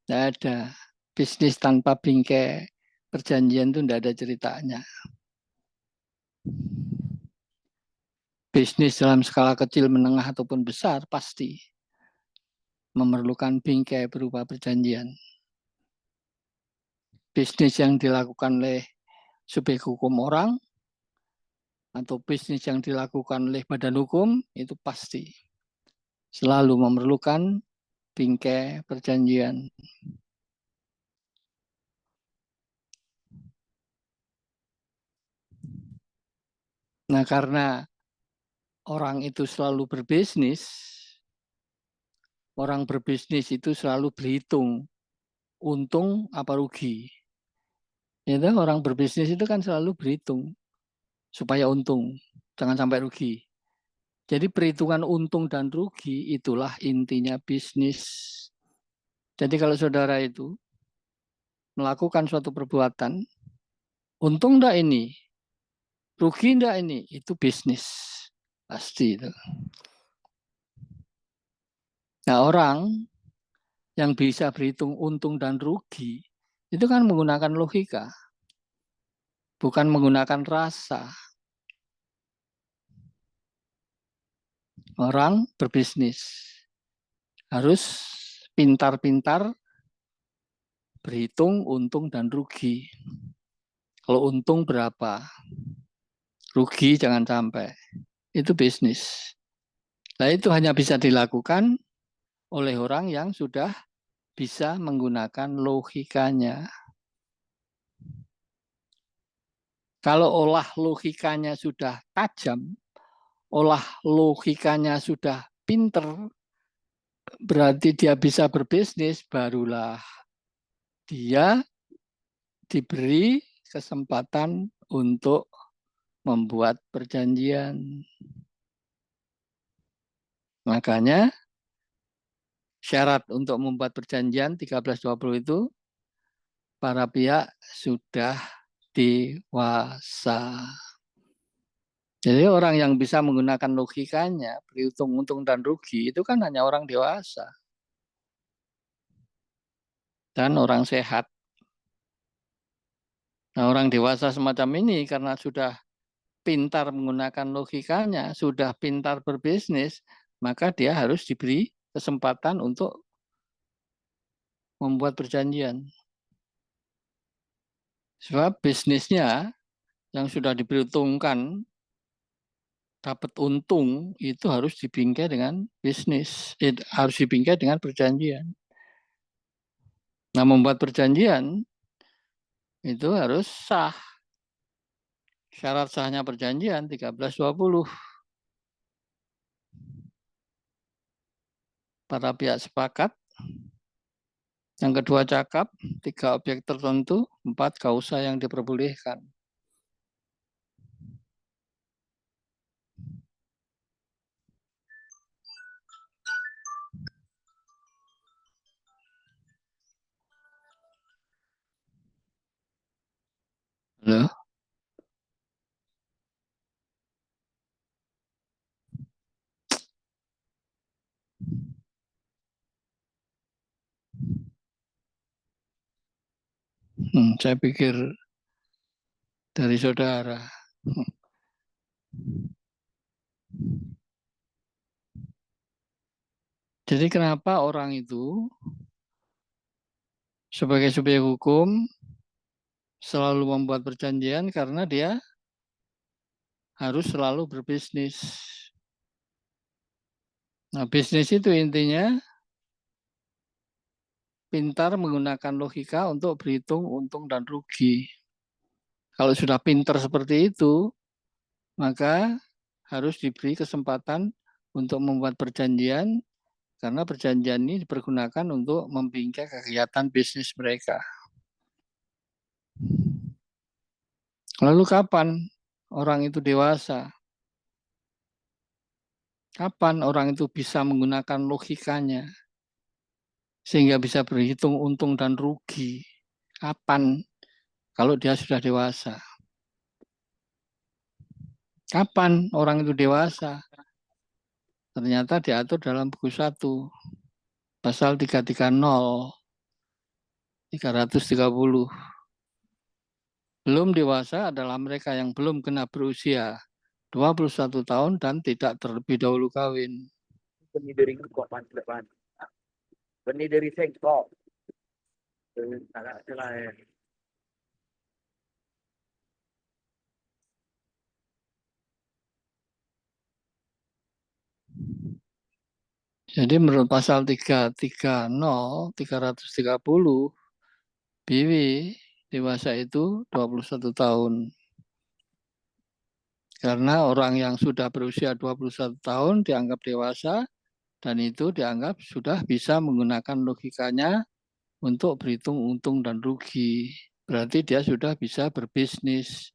Tidak ada bisnis tanpa bingkai perjanjian itu tidak ada ceritanya. Bisnis dalam skala kecil, menengah ataupun besar pasti memerlukan bingkai berupa perjanjian. Bisnis yang dilakukan oleh subjek hukum orang atau bisnis yang dilakukan oleh badan hukum itu pasti selalu memerlukan bingkai perjanjian. Nah, karena orang itu selalu berbisnis, orang berbisnis itu selalu berhitung untung apa rugi. Ya, orang berbisnis itu kan selalu berhitung supaya untung, jangan sampai rugi. Jadi perhitungan untung dan rugi itulah intinya bisnis. Jadi kalau saudara itu melakukan suatu perbuatan, untung enggak ini? Rugi enggak ini? Itu bisnis. Pasti itu. Nah, orang yang bisa berhitung untung dan rugi itu kan menggunakan logika, bukan menggunakan rasa. Orang berbisnis harus pintar-pintar berhitung untung dan rugi. Kalau untung berapa? rugi jangan sampai. Itu bisnis. Nah, itu hanya bisa dilakukan oleh orang yang sudah bisa menggunakan logikanya. Kalau olah logikanya sudah tajam, olah logikanya sudah pinter, berarti dia bisa berbisnis, barulah dia diberi kesempatan untuk membuat perjanjian. Makanya syarat untuk membuat perjanjian 1320 itu para pihak sudah dewasa. Jadi orang yang bisa menggunakan logikanya, berhitung untung dan rugi, itu kan hanya orang dewasa. Dan orang sehat. Nah, orang dewasa semacam ini karena sudah pintar menggunakan logikanya, sudah pintar berbisnis, maka dia harus diberi kesempatan untuk membuat perjanjian. Sebab bisnisnya yang sudah diperhitungkan dapat untung itu harus dibingkai dengan bisnis, harus dibingkai dengan perjanjian. Nah, membuat perjanjian itu harus sah. Syarat sahnya perjanjian 1320. Para pihak sepakat. Yang kedua cakap, 3 objek tertentu, 4 kausa yang diperbolehkan. Halo? Saya pikir dari saudara. Jadi kenapa orang itu sebagai subjek hukum selalu membuat perjanjian karena dia harus selalu berbisnis. Nah, bisnis itu intinya pintar menggunakan logika untuk berhitung untung dan rugi. Kalau sudah pintar seperti itu, maka harus diberi kesempatan untuk membuat perjanjian karena perjanjian ini dipergunakan untuk membingkai kegiatan bisnis mereka. Lalu kapan orang itu dewasa? Kapan orang itu bisa menggunakan logikanya sehingga bisa berhitung untung dan rugi? Kapan? Kalau dia sudah dewasa. Kapan orang itu dewasa? Ternyata diatur dalam buku 1, pasal 330, 330. Belum dewasa adalah mereka yang belum genap berusia 21 tahun dan tidak terlebih dahulu kawin. Benih dari kok depan. Benih dari sektor. Jadi menurut pasal 330, 330, BW dewasa itu 21 tahun. Karena orang yang sudah berusia 21 tahun dianggap dewasa dan itu dianggap sudah bisa menggunakan logikanya untuk berhitung untung dan rugi. Berarti dia sudah bisa berbisnis.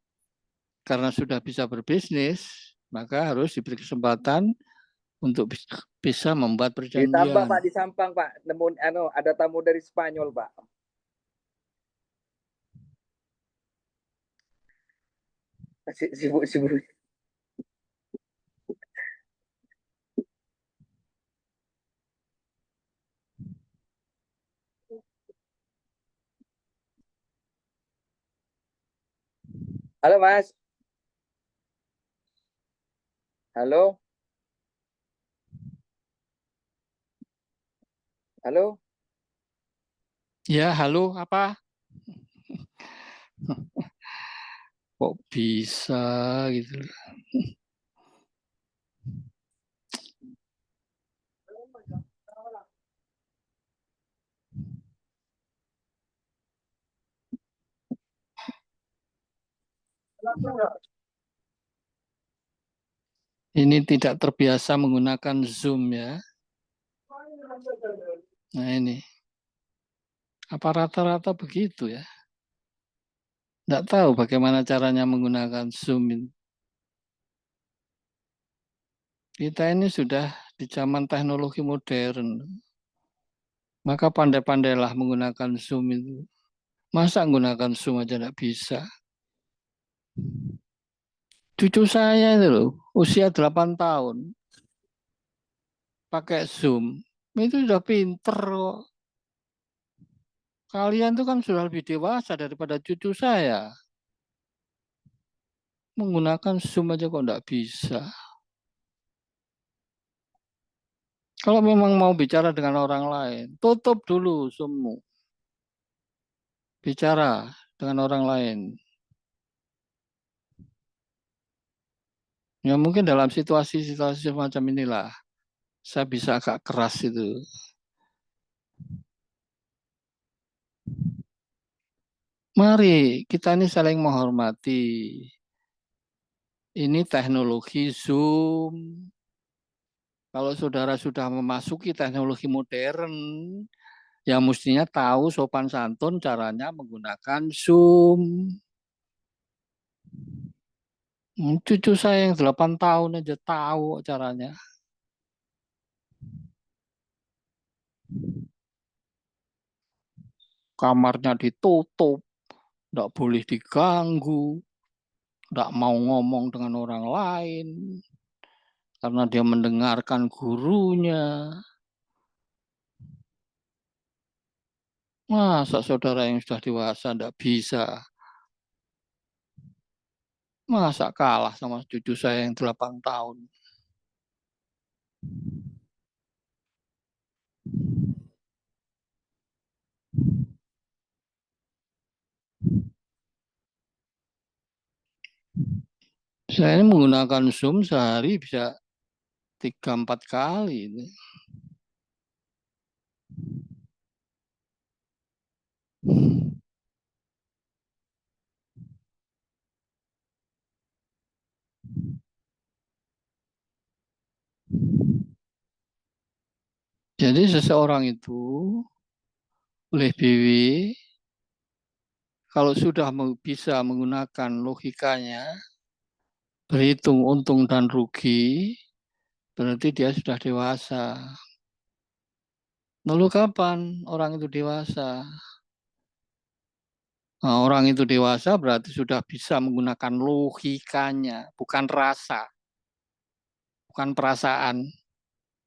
Karena sudah bisa berbisnis, maka harus diberi kesempatan untuk bisa membuat perjanjian. Ditambah Pak di Sampang Pak, ada tamu dari Spanyol Pak. Sibuk. Halo Mas. Halo. Halo. Ya, halo, apa? Kok bisa gitu. Ini tidak terbiasa menggunakan Zoom ya. Nah ini. Apa rata-rata begitu ya? Tidak tahu bagaimana caranya menggunakan Zoom ini. Kita ini sudah di zaman teknologi modern. Maka pandai-pandailah menggunakan Zoom itu. Masa menggunakan Zoom aja tidak bisa? Cucu saya itu loh, usia 8 tahun. Pakai Zoom. Itu sudah pinter kok. Kalian tuh kan sudah lebih dewasa daripada cucu saya. Menggunakan Zoom aja kok tidak bisa. Kalau memang mau bicara dengan orang lain, tutup dulu Zoom-mu. Bicara dengan orang lain. Ya mungkin dalam situasi-situasi semacam inilah saya bisa agak keras itu. Mari kita ini saling menghormati. Ini teknologi Zoom. Kalau saudara sudah memasuki teknologi modern, ya mestinya tahu sopan santun caranya menggunakan Zoom. Cucu saya yang 8 tahun aja tahu caranya. Kamarnya ditutup, tidak boleh diganggu, tidak mau ngomong dengan orang lain, karena dia mendengarkan gurunya. Masa saudara yang sudah dewasa tidak bisa? Masa kalah sama cucu saya yang 8 tahun? Saya ini menggunakan Zoom sehari bisa 3-4 kali. Jadi seseorang itu oleh BW kalau sudah bisa menggunakan logikanya, berhitung untung dan rugi, berarti dia sudah dewasa. Lalu kapan orang itu dewasa? Nah, orang itu dewasa berarti sudah bisa menggunakan logikanya, bukan rasa, bukan perasaan,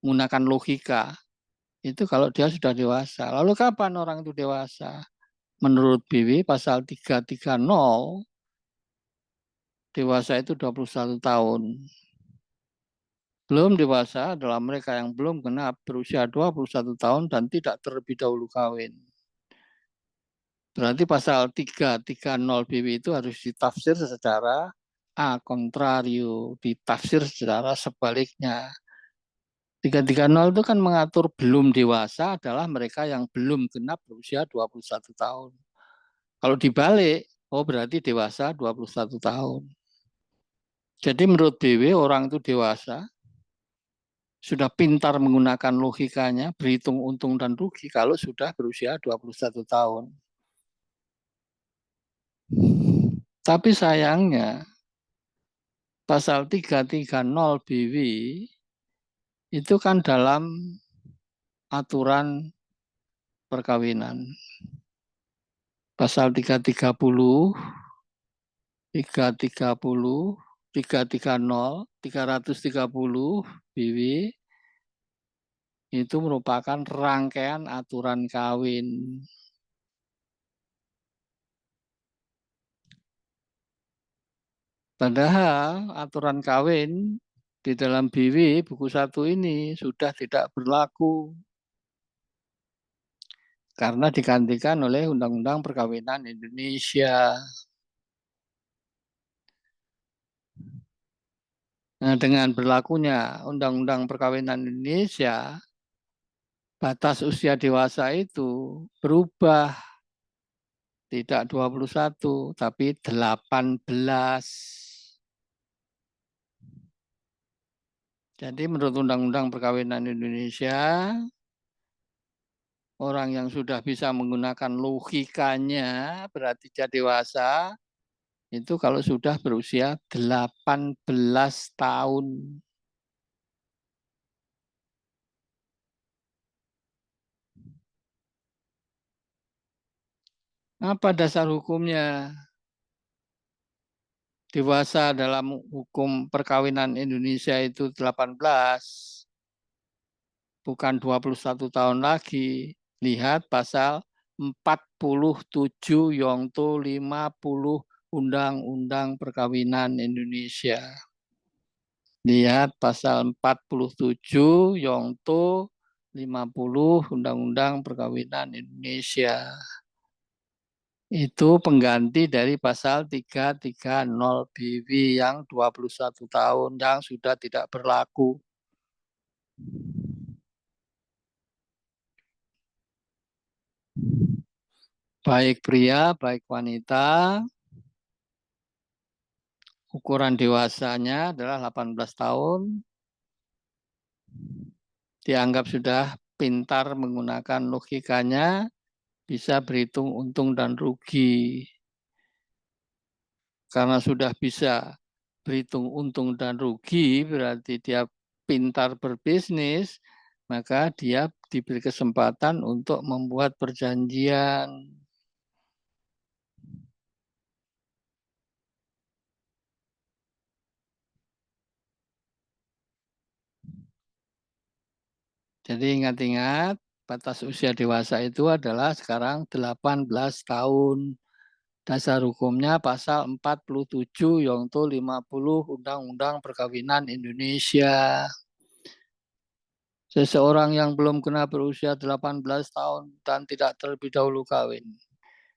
menggunakan logika. Itu kalau dia sudah dewasa. Lalu kapan orang itu dewasa? Menurut BW pasal 330, dewasa itu 21 tahun. Belum dewasa adalah mereka yang belum genap berusia 21 tahun dan tidak terlebih dahulu kawin. Berarti pasal 330 BW itu harus ditafsir secara a contrario, ditafsir secara sebaliknya. 330 itu kan mengatur belum dewasa adalah mereka yang belum genap berusia 21 tahun. Kalau dibalik, oh berarti dewasa 21 tahun. Jadi menurut BW orang itu dewasa, sudah pintar menggunakan logikanya, berhitung untung dan rugi kalau sudah berusia 21 tahun. Tapi sayangnya, pasal 330 BW itu kan dalam aturan perkawinan. Pasal 330, 330, 330, 330 BW itu merupakan rangkaian aturan kawin. Padahal aturan kawin di dalam BW buku 1 ini sudah tidak berlaku karena digantikan oleh Undang-Undang Perkawinan Indonesia. Nah, dengan berlakunya Undang-Undang Perkawinan Indonesia, batas usia dewasa itu berubah, tidak 21, tapi 18. Jadi menurut Undang-Undang Perkawinan Indonesia, orang yang sudah bisa menggunakan logikanya berarti dia dewasa, itu kalau sudah berusia 18 tahun. Apa dasar hukumnya? Dewasa dalam hukum perkawinan Indonesia itu 18, bukan 21 tahun lagi. Lihat pasal 47 Yongto 50 Undang-Undang Perkawinan Indonesia. Lihat pasal 47 Yongto 50 Undang-Undang Perkawinan Indonesia. Itu pengganti dari pasal 330 BW yang 21 tahun yang sudah tidak berlaku. Baik pria, baik wanita, ukuran dewasanya adalah 18 tahun. Dianggap sudah pintar menggunakan logikanya, bisa berhitung untung dan rugi. Karena sudah bisa berhitung untung dan rugi, berarti dia pintar berbisnis, maka dia diberi kesempatan untuk membuat perjanjian. Jadi ingat-ingat, batas usia dewasa itu adalah sekarang 18 tahun. Dasar hukumnya pasal 47 Yongto 50 Undang-Undang Perkawinan Indonesia. Seseorang yang belum genap berusia 18 tahun dan tidak terlebih dahulu kawin,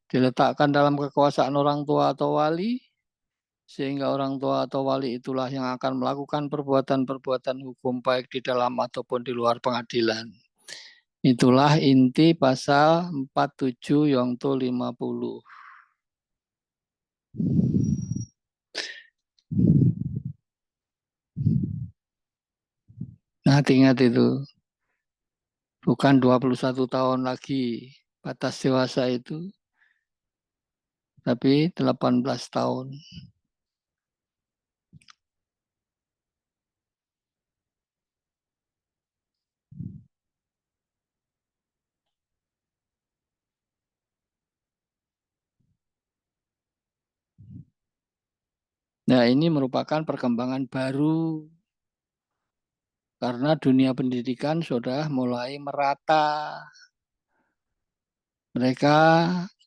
diletakkan dalam kekuasaan orang tua atau wali, sehingga orang tua atau wali itulah yang akan melakukan perbuatan-perbuatan hukum baik di dalam ataupun di luar pengadilan. Itulah inti pasal 47 Yongto 50. Nah, ingat itu. Bukan 21 tahun lagi batas dewasa itu, tapi 18 tahun. Nah, ini merupakan perkembangan baru karena dunia pendidikan sudah mulai merata. Mereka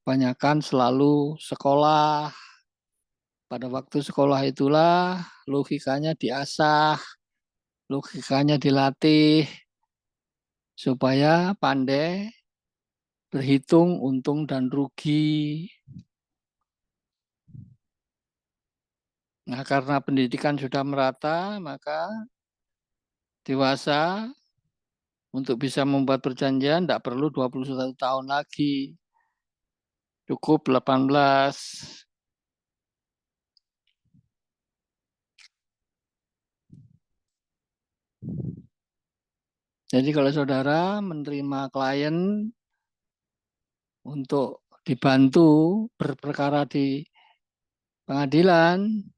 kebanyakan selalu sekolah. Pada waktu sekolah itulah logikanya diasah, logikanya dilatih supaya pandai berhitung untung dan rugi. Nah, karena pendidikan sudah merata, maka dewasa untuk bisa membuat perjanjian tidak perlu 21 tahun lagi. Cukup 18. Jadi kalau saudara menerima klien untuk dibantu berperkara di pengadilan,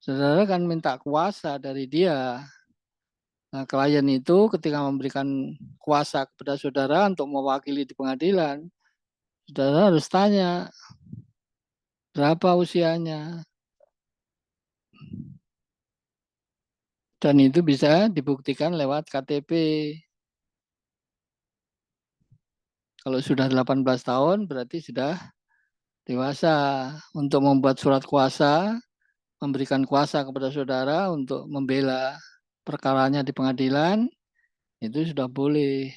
saudara kan minta kuasa dari dia. Nah, klien itu ketika memberikan kuasa kepada saudara untuk mewakili di pengadilan, saudara harus tanya, berapa usianya? Dan itu bisa dibuktikan lewat KTP. Kalau sudah 18 tahun berarti sudah dewasa. Untuk membuat surat kuasa, memberikan kuasa kepada saudara untuk membela perkaranya di pengadilan, itu sudah boleh.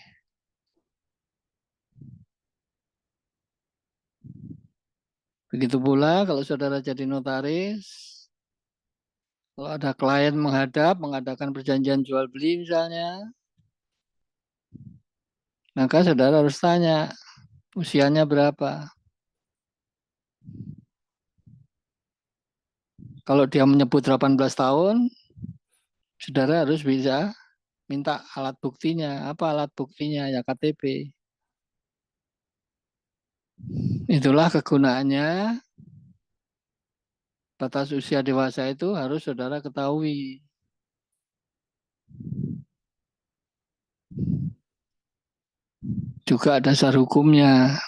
Begitu pula kalau saudara jadi notaris, Kalau ada klien menghadap, mengadakan perjanjian jual beli misalnya, maka saudara harus tanya usianya berapa. Kalau dia menyebut 18 tahun, saudara harus bisa minta alat buktinya. Apa alat buktinya? Ya KTP. Itulah kegunaannya batas usia dewasa itu harus saudara ketahui. Juga dasar hukumnya.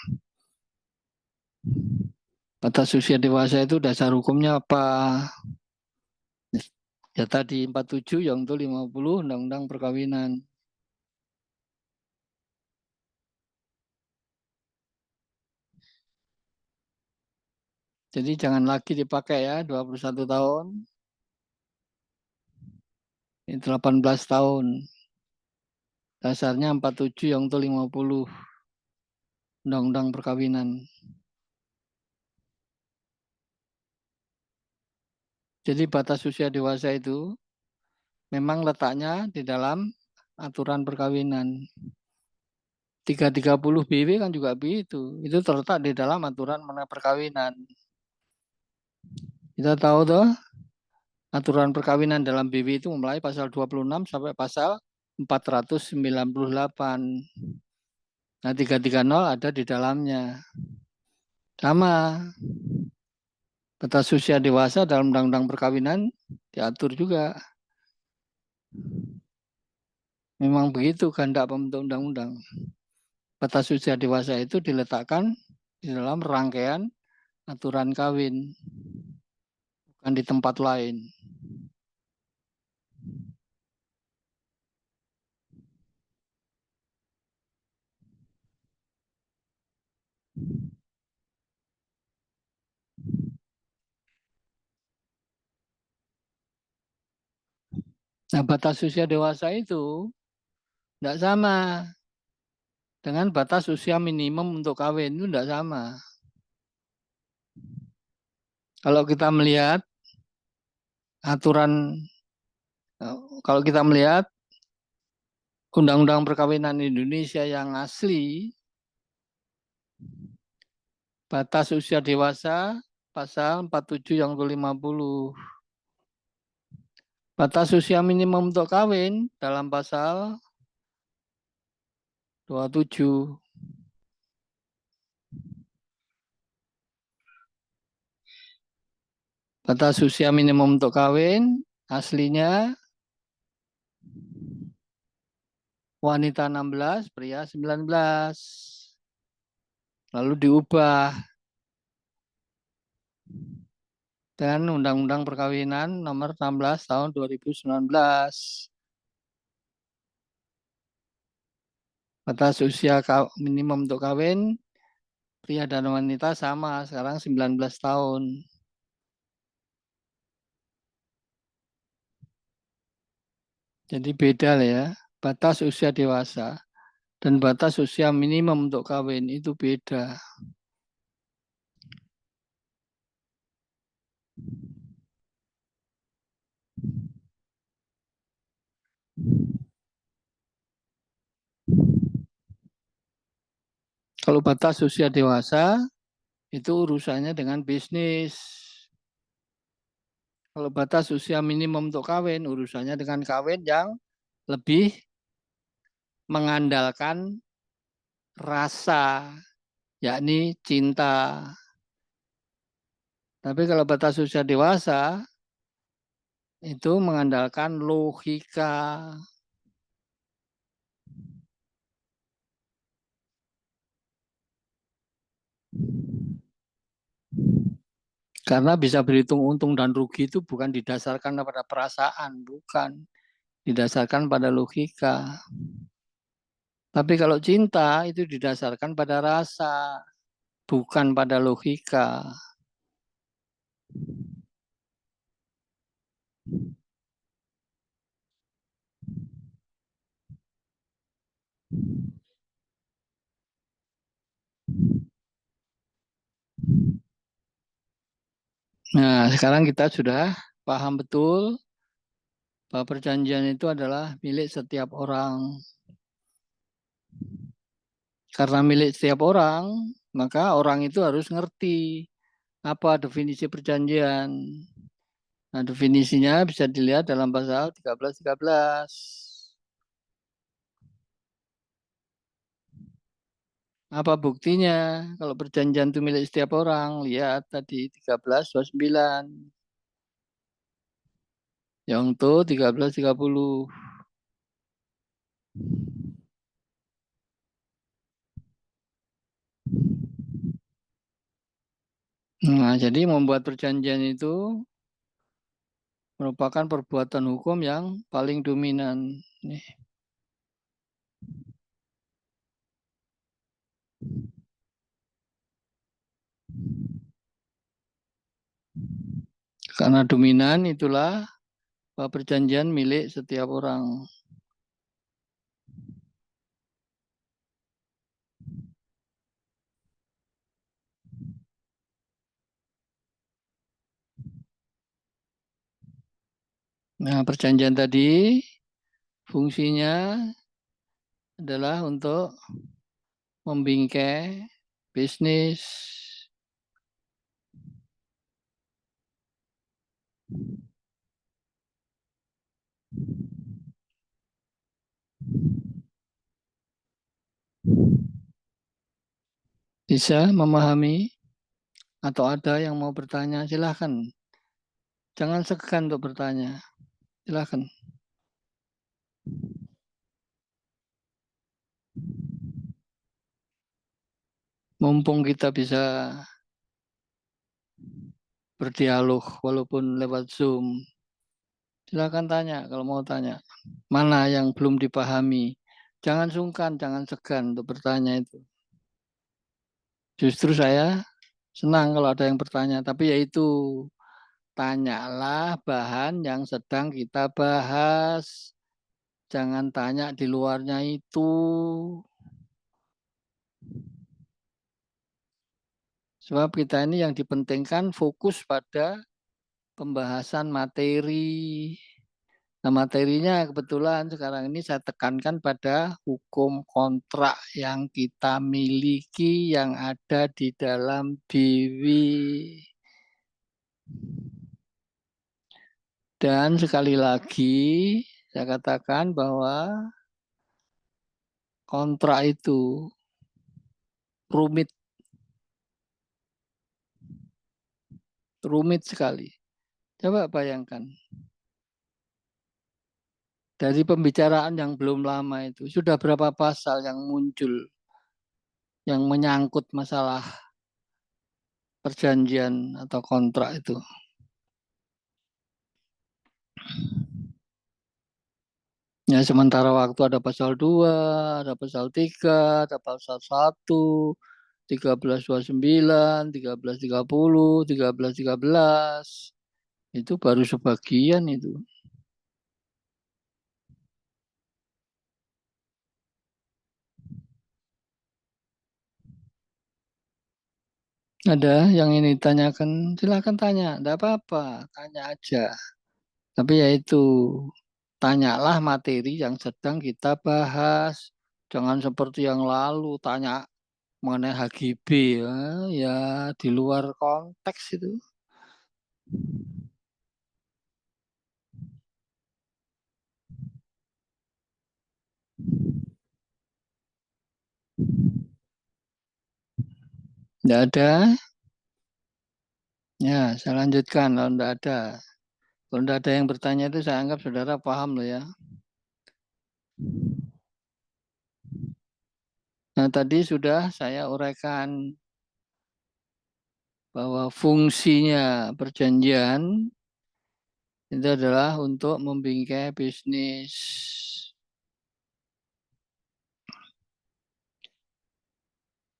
Batas usia dewasa itu dasar hukumnya apa? Ya tadi 47 yang itu 50 Undang-Undang Perkawinan. Jadi jangan lagi dipakai ya 21 tahun. Ini 18 tahun. Dasarnya 47 yang itu 50 Undang-Undang Perkawinan. Jadi batas usia dewasa itu memang letaknya di dalam aturan perkawinan. 330 BW kan juga begitu. Itu terletak di dalam aturan perkawinan. Kita tahu tuh aturan perkawinan dalam BW itu mulai pasal 26 sampai pasal 498. Nah, 330 ada di dalamnya. Sama. Batas usia dewasa dalam undang-undang perkawinan diatur juga. Memang begitu kehendak pembentuk undang-undang. Batas usia dewasa itu diletakkan di dalam rangkaian aturan kawin, bukan di tempat lain. Nah, batas usia dewasa itu tidak sama dengan batas usia minimum untuk kawin, itu tidak sama. Kalau kita melihat aturan, kalau kita melihat Undang-Undang Perkawinan Indonesia yang asli, batas usia dewasa pasal 47 yang ke-50. Batas usia minimum untuk kawin dalam pasal 27. Batas usia minimum untuk kawin aslinya wanita 16, pria 19. Lalu diubah dan Undang-Undang Perkawinan nomor 16 tahun 2019. Batas usia minimum untuk kawin pria dan wanita sama, sekarang 19 tahun. Jadi beda lah ya, batas usia dewasa dan batas usia minimum untuk kawin itu beda. Kalau batas usia dewasa itu urusannya dengan bisnis. Kalau batas usia minimum untuk kawin urusannya dengan kawin yang lebih mengandalkan rasa, yakni cinta. Tapi kalau batas usia dewasa itu mengandalkan logika. Karena bisa berhitung untung dan rugi itu bukan didasarkan pada perasaan, bukan. Didasarkan pada logika. Tapi kalau cinta itu didasarkan pada rasa, bukan pada logika. Nah, sekarang kita sudah paham betul bahwa perjanjian itu adalah milik setiap orang. Karena milik setiap orang, maka orang itu harus ngerti apa definisi perjanjian. Nah, definisinya bisa dilihat dalam pasal 1313. Apa buktinya? Kalau perjanjian itu milik setiap orang, lihat tadi 1329. Yang itu 1330. Nah, jadi membuat perjanjian itu merupakan perbuatan hukum yang paling dominan. Nih. Karena dominan itulah perjanjian milik setiap orang. Nah, perjanjian tadi fungsinya adalah untuk membingkai bisnis. Bisa memahami atau ada yang mau bertanya, silahkan. Jangan segan untuk bertanya. Silahkan. Mumpung kita bisa berdialog walaupun lewat Zoom. Silakan tanya kalau mau tanya. Mana yang belum dipahami? Jangan sungkan, jangan segan untuk bertanya itu. Justru saya senang kalau ada yang bertanya, tapi yaitu tanyalah bahan yang sedang kita bahas. Jangan tanya di luarnya itu. Sebab kita ini yang dipentingkan fokus pada pembahasan materi. Nah, materinya kebetulan sekarang ini saya tekankan pada hukum kontrak yang kita miliki yang ada di dalam BW. Dan sekali lagi saya katakan bahwa kontrak itu rumit sekali. Coba bayangkan. Dari pembicaraan yang belum lama itu, sudah berapa pasal yang muncul yang menyangkut masalah perjanjian atau kontrak itu. Ya, sementara waktu ada pasal 2, ada pasal 3, ada pasal 1, 1329, 1330, 1313. Itu baru sebagian itu. Ada yang ini tanyakan, silakan tanya, tidak apa-apa, tanya aja. Tapi yaitu, tanyalah materi yang sedang kita bahas. Jangan seperti yang lalu, tanya mengenai HGB, ya di luar konteks itu. Tidak ada. Ya, saya lanjutkan kalau tidak ada. Kalau tidak ada yang bertanya itu saya anggap saudara paham loh ya. Nah, tadi sudah saya uraikan bahwa fungsinya perjanjian itu adalah untuk membingkai bisnis.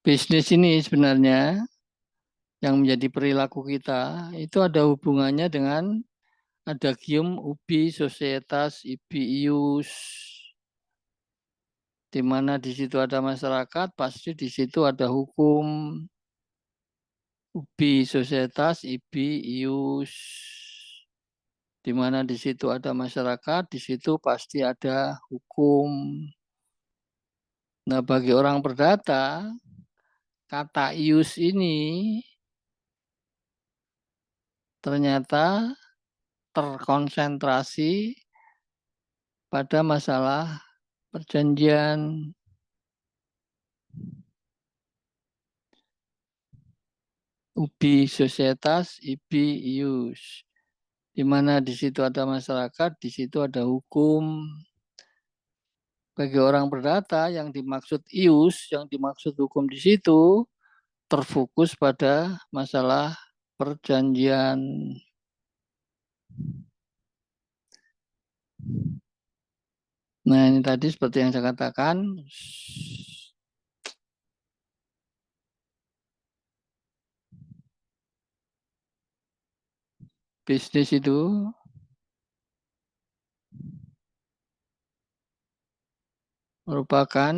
Bisnis ini sebenarnya yang menjadi perilaku kita itu ada hubungannya dengan adagium ubi societas ibi ius, di mana di situ ada masyarakat, pasti di situ ada hukum. Ubi societas ibi ius. Di mana di situ ada masyarakat, di situ pasti ada hukum. Nah, bagi orang perdata, kata ius ini ternyata terkonsentrasi pada masalah perjanjian. Ubi societas, ibi ius. Di mana di situ ada masyarakat, di situ ada hukum. Bagi orang perdata yang dimaksud ius, yang dimaksud hukum di situ, terfokus pada masalah perjanjian. Nah, ini tadi seperti yang saya katakan, bisnis itu merupakan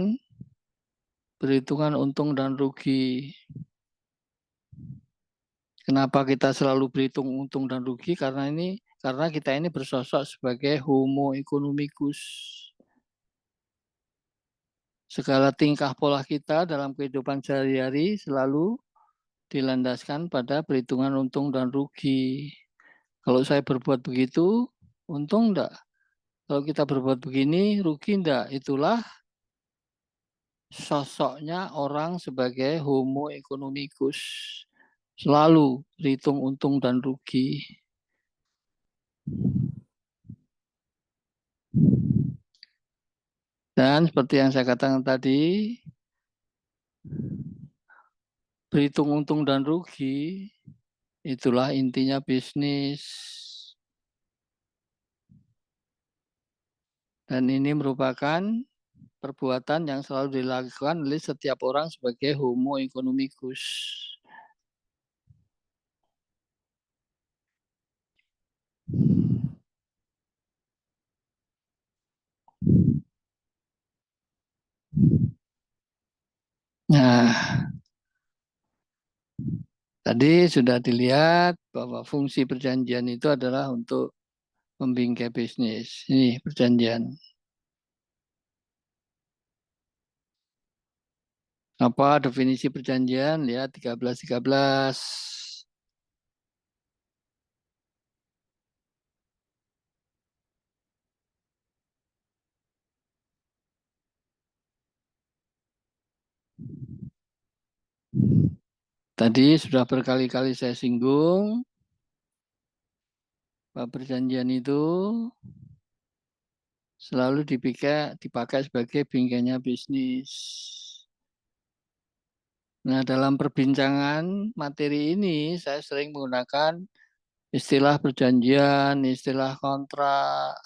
perhitungan untung dan rugi. Kenapa kita selalu berhitung untung dan rugi? Karena kita ini bersosok sebagai homo economicus. Segala tingkah pola kita dalam kehidupan sehari-hari selalu dilandaskan pada perhitungan untung dan rugi. Kalau saya berbuat begitu, untung enggak? Kalau kita berbuat begini, rugi enggak? Itulah sosoknya orang sebagai homo economicus. Selalu berhitung untung dan rugi. Dan seperti yang saya katakan tadi, berhitung untung dan rugi, itulah intinya bisnis. Dan ini merupakan perbuatan yang selalu dilakukan oleh setiap orang sebagai homo economicus. Nah, tadi sudah dilihat bahwa fungsi perjanjian itu adalah untuk membingkai bisnis. Ini perjanjian. Apa definisi perjanjian? Lihat 13.13. Tadi sudah berkali-kali saya singgung bahwa perjanjian itu selalu dipakai sebagai bingkainya bisnis. Nah, dalam perbincangan materi ini saya sering menggunakan istilah perjanjian, istilah kontrak.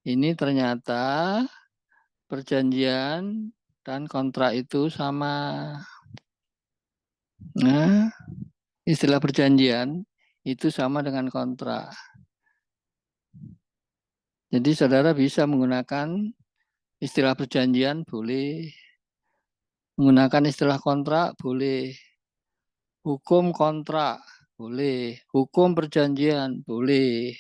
Ini ternyata perjanjian dan kontrak itu sama. Nah, istilah perjanjian itu sama dengan kontrak. Jadi saudara bisa menggunakan istilah perjanjian boleh. Menggunakan istilah kontrak boleh. Hukum kontrak boleh. Hukum perjanjian boleh.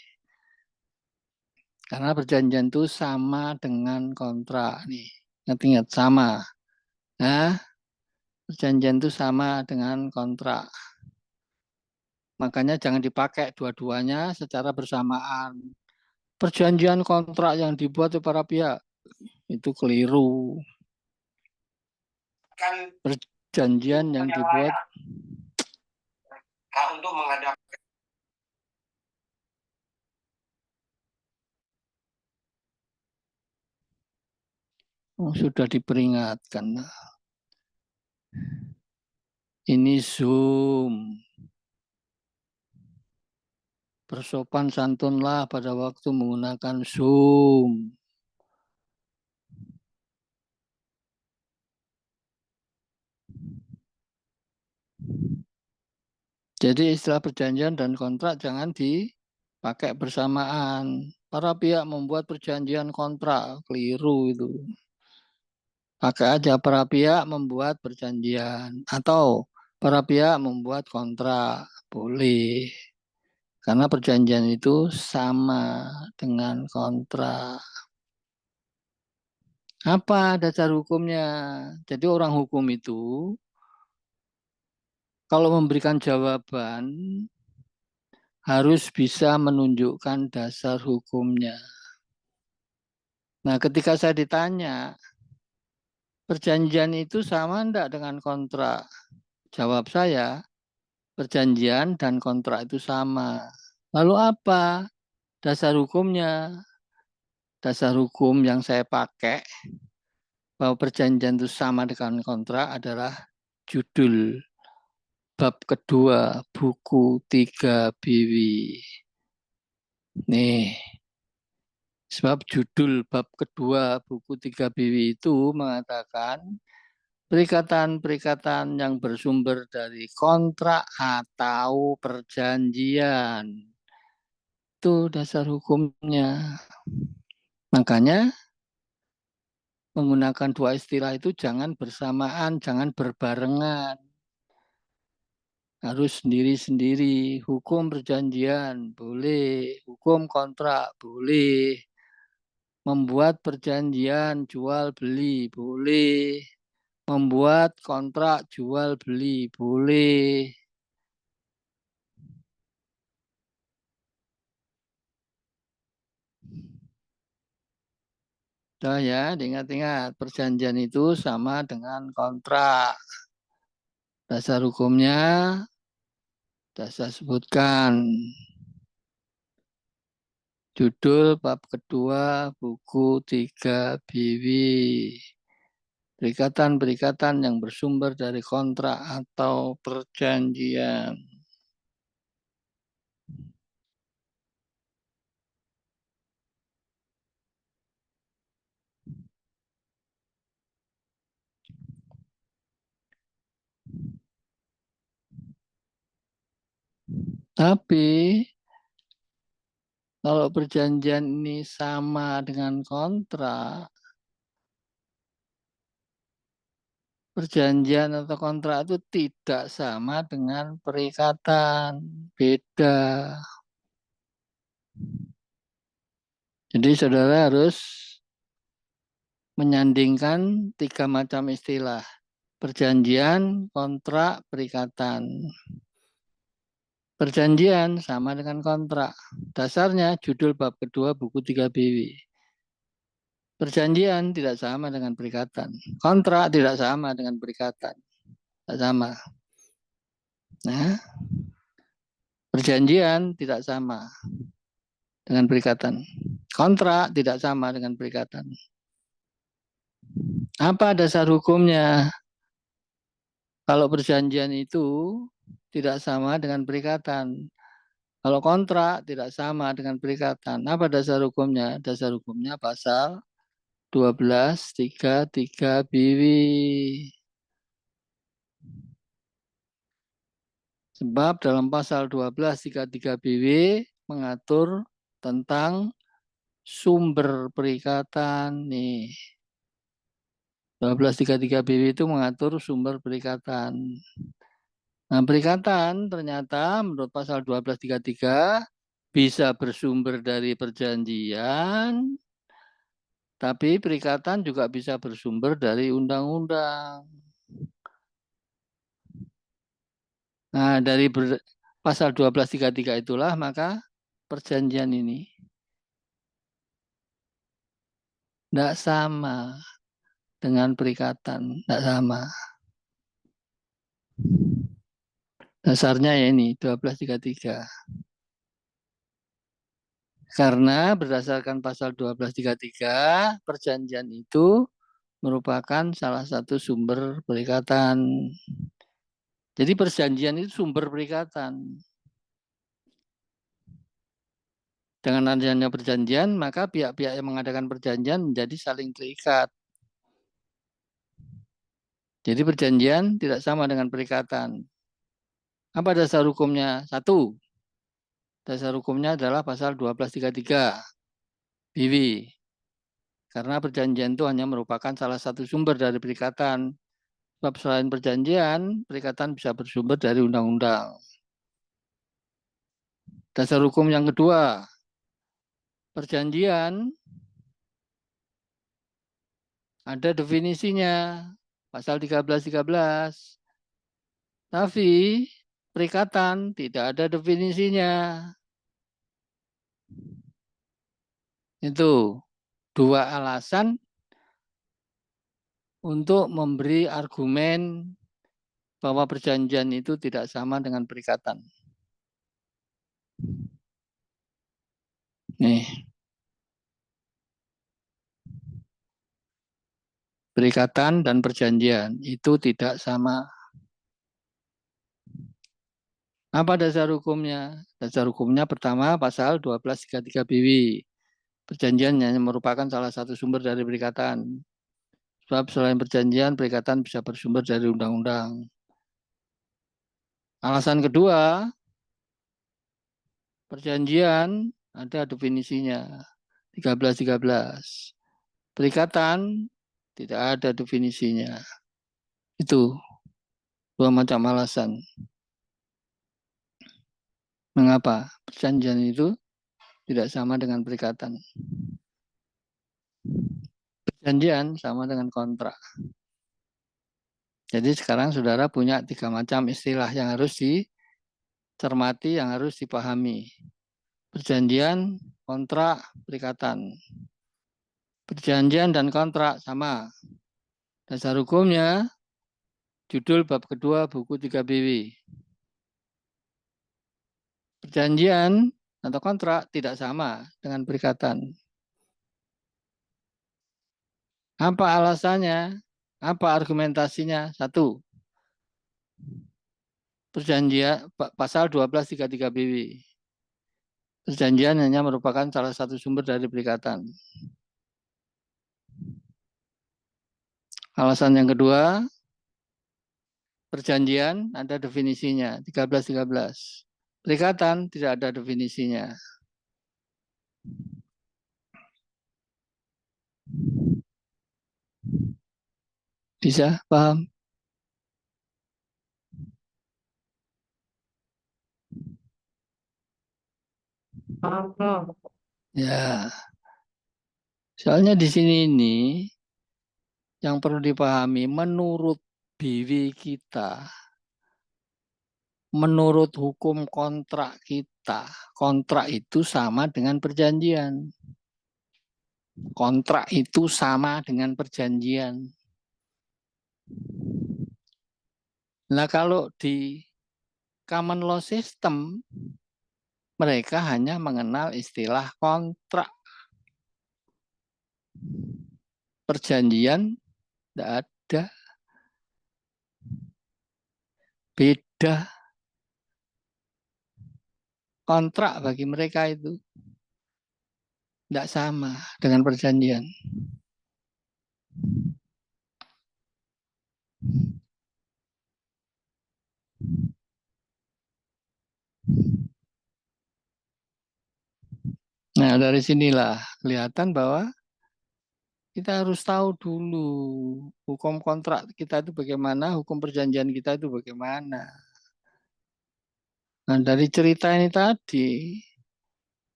Karena perjanjian itu sama dengan kontrak nih. Ingat-ingat sama. Nah, perjanjian itu sama dengan kontrak. Makanya jangan dipakai dua-duanya secara bersamaan. Perjanjian kontrak yang dibuat oleh para pihak itu keliru. Perjanjian yang dibuat untuk menghadapi sudah diperingatkan. Ini Zoom. Bersopan santunlah pada waktu menggunakan Zoom. Jadi istilah perjanjian dan kontrak jangan dipakai bersamaan. Para pihak membuat perjanjian kontrak, keliru itu. Pakai aja para pihak membuat perjanjian atau para pihak membuat kontrak, boleh. Karena perjanjian itu sama dengan kontrak. Apa dasar hukumnya? Jadi orang hukum itu kalau memberikan jawaban harus bisa menunjukkan dasar hukumnya. Nah, ketika saya ditanya, perjanjian itu sama enggak dengan kontrak? Jawab saya, perjanjian dan kontrak itu sama. Lalu apa dasar hukumnya? Dasar hukum yang saya pakai bahwa perjanjian itu sama dengan kontrak adalah judul bab kedua buku 3 Biwi. Nih, sebab judul bab kedua buku 3 Biwi itu mengatakan perikatan-perikatan yang bersumber dari kontrak atau perjanjian. Itu dasar hukumnya. Makanya menggunakan dua istilah itu jangan bersamaan, jangan berbarengan. Harus sendiri-sendiri. Hukum perjanjian boleh, hukum kontrak boleh. Membuat perjanjian jual beli boleh. Membuat kontrak jual beli boleh. Nah ya, diingat-ingat perjanjian itu sama dengan kontrak. Dasar hukumnya saya sebutkan. Judul bab kedua buku 3 Biwi. Perikatan-perikatan yang bersumber dari kontrak atau perjanjian. Tapi kalau perjanjian ini sama dengan kontrak, perjanjian atau kontrak itu tidak sama dengan perikatan. Beda. Jadi saudara harus menyandingkan 3 macam istilah. Perjanjian, kontrak, perikatan. Perjanjian sama dengan kontrak. Dasarnya judul bab kedua buku 3 BW. Perjanjian tidak sama dengan perikatan. Kontrak tidak sama dengan perikatan. Tidak sama. Nah, perjanjian tidak sama dengan perikatan. Kontrak tidak sama dengan perikatan. Apa dasar hukumnya? Kalau perjanjian itu tidak sama dengan perikatan. Kalau kontrak tidak sama dengan perikatan. Apa dasar hukumnya? Dasar hukumnya pasal 12.33 Biwi. Sebab dalam pasal 12.33 Biwi mengatur tentang sumber perikatan nih. 12.33 Biwi itu mengatur sumber perikatan. Nah, perikatan ternyata menurut pasal 1233 bisa bersumber dari perjanjian, tapi perikatan juga bisa bersumber dari undang-undang. Nah, dari pasal 1233 itulah maka perjanjian ini tidak sama dengan perikatan, tidak sama. Dasarnya ya ini 1233. Karena berdasarkan pasal 1233, perjanjian itu merupakan salah satu sumber perikatan. Jadi perjanjian itu sumber perikatan. Dengan adanya perjanjian, maka pihak-pihak yang mengadakan perjanjian menjadi saling terikat. Jadi perjanjian tidak sama dengan perikatan. Apa dasar hukumnya? 1. Dasar hukumnya adalah pasal 1233 BW. Karena perjanjian itu hanya merupakan salah satu sumber dari perikatan. Sebab selain perjanjian, perikatan bisa bersumber dari undang-undang. Dasar hukum yang kedua, perjanjian ada definisinya, pasal 13. Tapi perikatan tidak ada definisinya. Itu dua alasan untuk memberi argumen bahwa perjanjian itu tidak sama dengan perikatan. Nih. Perikatan dan perjanjian itu tidak sama. Apa dasar hukumnya? Dasar hukumnya pertama pasal 1233 BW. Perjanjian hanya merupakan salah satu sumber dari perikatan. Sebab selain perjanjian, perikatan bisa bersumber dari undang-undang. Alasan kedua, perjanjian ada definisinya. 13. Perikatan tidak ada definisinya. Itu dua macam alasan. Mengapa perjanjian itu tidak sama dengan perikatan? Perjanjian sama dengan kontrak. Jadi sekarang saudara punya 3 macam istilah yang harus dicermati, yang harus dipahami. Perjanjian, kontrak, perikatan. Perjanjian dan kontrak sama. Dasar hukumnya, judul bab kedua buku 3 BW. Perjanjian atau kontrak tidak sama dengan perikatan. Apa alasannya? Apa argumentasinya? 1. Perjanjian pasal 1233 BW. Perjanjian hanya merupakan salah satu sumber dari perikatan. Alasan yang kedua, perjanjian ada definisinya, 13. Perikatan tidak ada definisinya. Bisa paham? Ya. Soalnya di sini ini yang perlu dipahami menurut BW kita, menurut hukum kontrak kita, kontrak itu sama dengan perjanjian. Kontrak itu sama dengan perjanjian. Nah, kalau di common law system, mereka hanya mengenal istilah kontrak. Perjanjian tidak ada. Beda. Kontrak bagi mereka itu tidak sama dengan perjanjian. Nah, dari sinilah kelihatan bahwa kita harus tahu dulu hukum kontrak kita itu bagaimana, hukum perjanjian kita itu bagaimana. Nah, dari cerita ini tadi,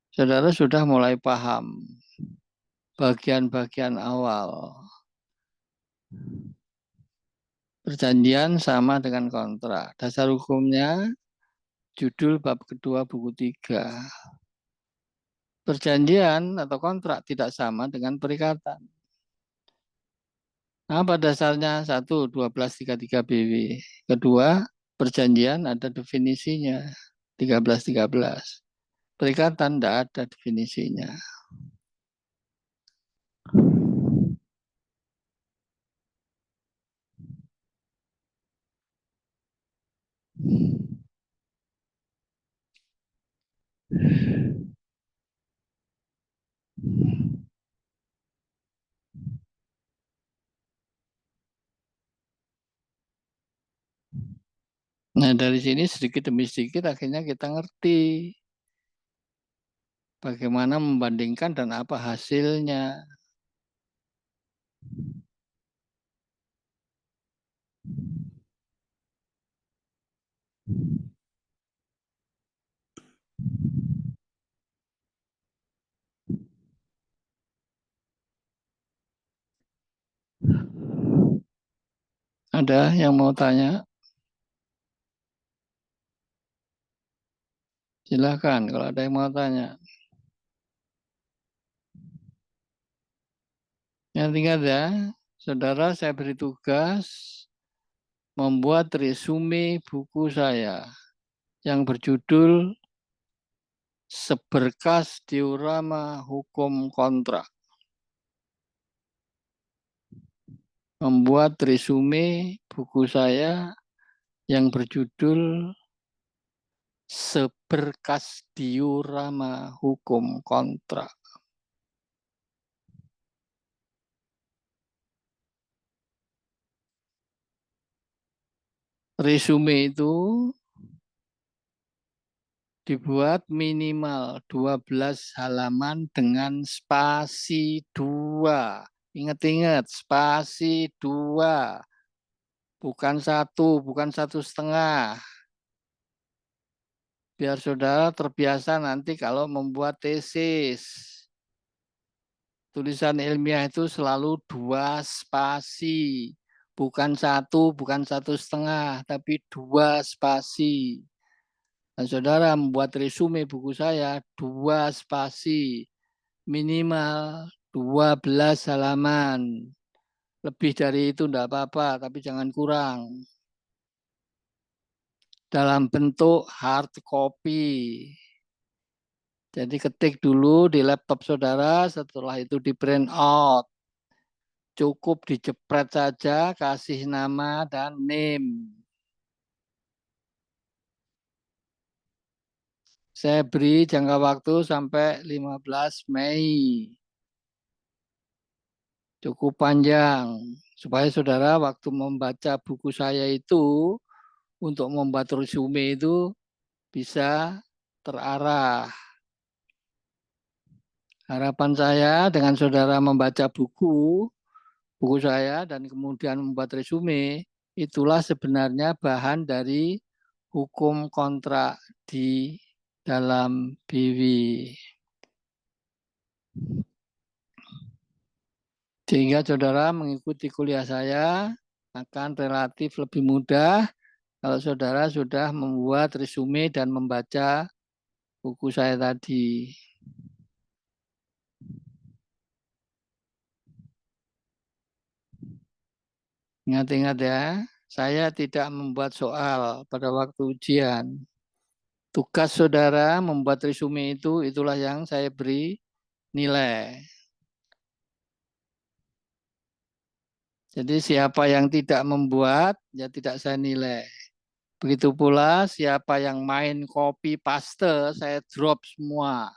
saudara sudah mulai paham bagian-bagian awal. Perjanjian sama dengan kontrak. Dasar hukumnya, judul bab kedua buku 3. Perjanjian atau kontrak tidak sama dengan perikatan. Apa dasarnya? 1, 1233 BW. Kedua, perjanjian ada definisinya. 13. Perikatan tidak ada definisinya. Nah, dari sini sedikit demi sedikit akhirnya kita ngerti bagaimana membandingkan dan apa hasilnya. Ada yang mau tanya? Silakan kalau ada yang mau tanya. Yang ingat ya, saudara, saya beri tugas membuat resume buku saya yang berjudul Seberkas Diorama Hukum Kontrak. Membuat resume buku saya yang berjudul Seberkas Diorama Hukum Kontrak. Resume itu dibuat minimal 12 halaman dengan spasi 2. Ingat-ingat, spasi 2. Bukan 1, bukan 1,5. Biar saudara terbiasa nanti kalau membuat tesis. Tulisan ilmiah itu selalu 2 spasi. Bukan 1, bukan 1,5, tapi 2 spasi. Dan saudara membuat resume buku saya 2 spasi. Minimal 12 halaman. Lebih dari itu enggak apa-apa, tapi jangan kurang. Dalam bentuk hard copy. Jadi ketik dulu di laptop saudara, setelah itu di print out. Cukup dijepret saja, kasih nama dan name. Saya beri jangka waktu sampai 15 Mei. Cukup panjang. Supaya saudara waktu membaca buku saya itu, untuk membuat resume itu bisa terarah. Harapan saya dengan saudara membaca buku saya dan kemudian membuat resume, itulah sebenarnya bahan dari hukum kontrak di dalam BW. Sehingga saudara mengikuti kuliah saya akan relatif lebih mudah kalau saudara sudah membuat resume dan membaca buku saya tadi. Ingat-ingat ya, saya tidak membuat soal pada waktu ujian. Tugas saudara membuat resume itu, itulah yang saya beri nilai. Jadi siapa yang tidak membuat, ya tidak saya nilai. Begitu pula siapa yang main copy paste, saya drop semua.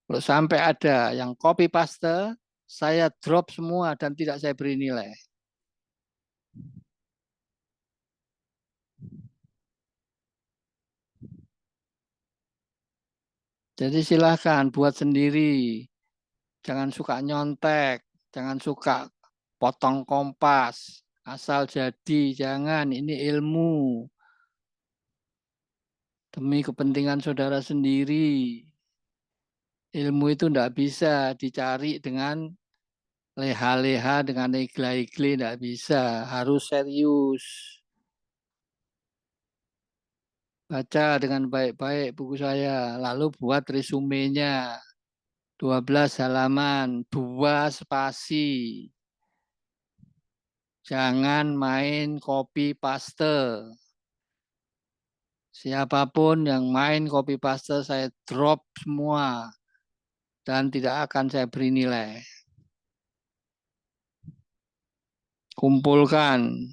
Kalau sampai ada yang copy paste, saya drop semua dan tidak saya beri nilai. Jadi silahkan buat sendiri. Jangan suka nyontek, jangan suka potong kompas. Asal jadi, jangan. Ini ilmu. Demi kepentingan saudara sendiri. Ilmu itu tidak bisa dicari dengan leha-leha, dengan igle-igle, tidak bisa. Harus serius. Baca dengan baik-baik buku saya, lalu buat resumenya. 12 halaman, 2 spasi. Jangan main copy paste. Siapapun yang main copy paste, saya drop semua. Dan tidak akan saya beri nilai. Kumpulkan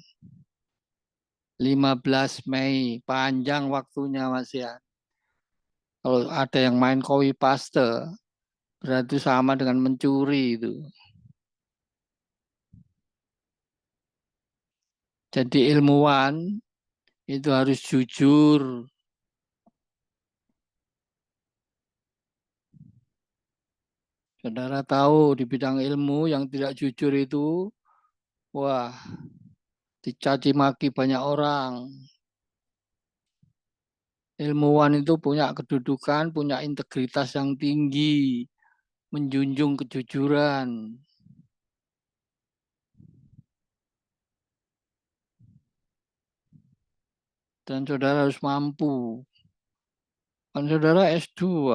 15 Mei, panjang waktunya Mas ya. Kalau ada yang main copy paste, berarti sama dengan mencuri itu. Jadi ilmuwan itu harus jujur. Saudara tahu di bidang ilmu yang tidak jujur itu, wah, dicaci maki banyak orang. Ilmuwan itu punya kedudukan, punya integritas yang tinggi, menjunjung kejujuran. Dan saudara harus mampu. Kan saudara S2.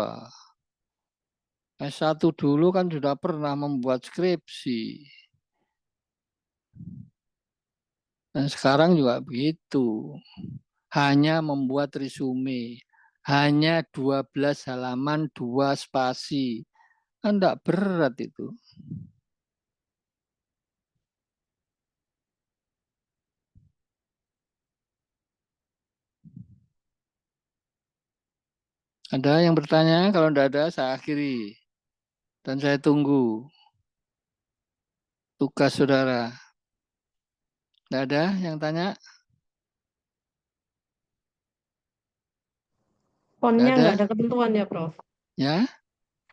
S1 dulu kan sudah pernah membuat skripsi. Dan sekarang juga begitu. Hanya membuat resume. Hanya 12 halaman, 2 spasi. Kan tidak berat itu. Ada yang bertanya? Kalau tidak ada, saya akhiri. Dan saya tunggu tugas saudara. Tidak ada yang tanya? Fontnya Nggak nggak ada ketentuan ya, Prof. Ya,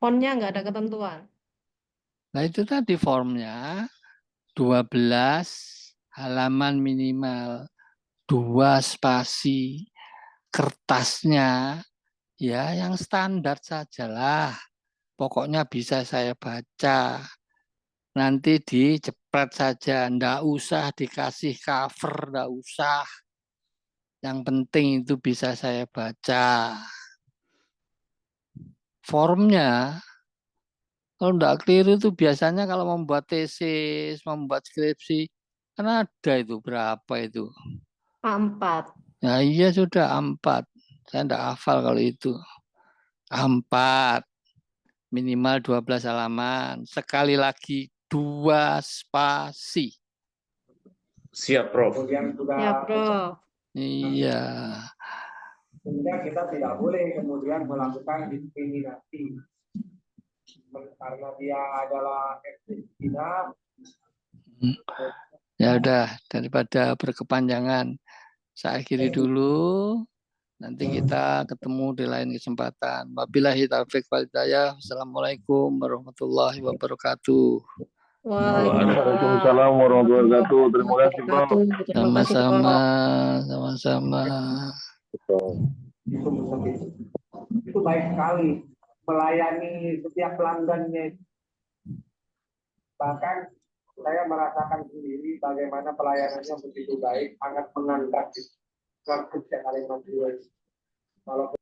Fontnya nggak ada ketentuan. nah itu tadi formnya 12 halaman minimal, 2 spasi, kertasnya ya yang standar sajalah. Pokoknya bisa saya baca. Nanti dijepret saja, ndak usah dikasih cover, ndak usah. Yang penting itu bisa saya baca. Formnya, kalau ndak keliru itu biasanya kalau membuat tesis, membuat skripsi, kan ada itu berapa itu. A4. Ya iya sudah A4. Saya ndak hafal kalau itu. A4. Minimal 12 halaman. Sekali lagi 2 spasi. Siap, Prof. Ya, Prof. Iya. Sehingga kita tidak boleh kemudian melakukan diskriminasi karena dia adalah etnis Cina. Ya udah, daripada berkepanjangan, saya akhiri dulu. Nanti kita ketemu di lain kesempatan. Wabillahi taufiq wal hidayah. Assalamualaikum warahmatullahi wabarakatuh. Waalaikumsalam warahmatullahi wabarakatuh. Terima kasih, Prof. Terima kasih, Sama-sama, Prof. sama-sama. Itu baik sekali melayani setiap pelanggannya. Bahkan saya merasakan sendiri bagaimana pelayanannya begitu baik, sangat mengangkat kerja kalimat. Kalau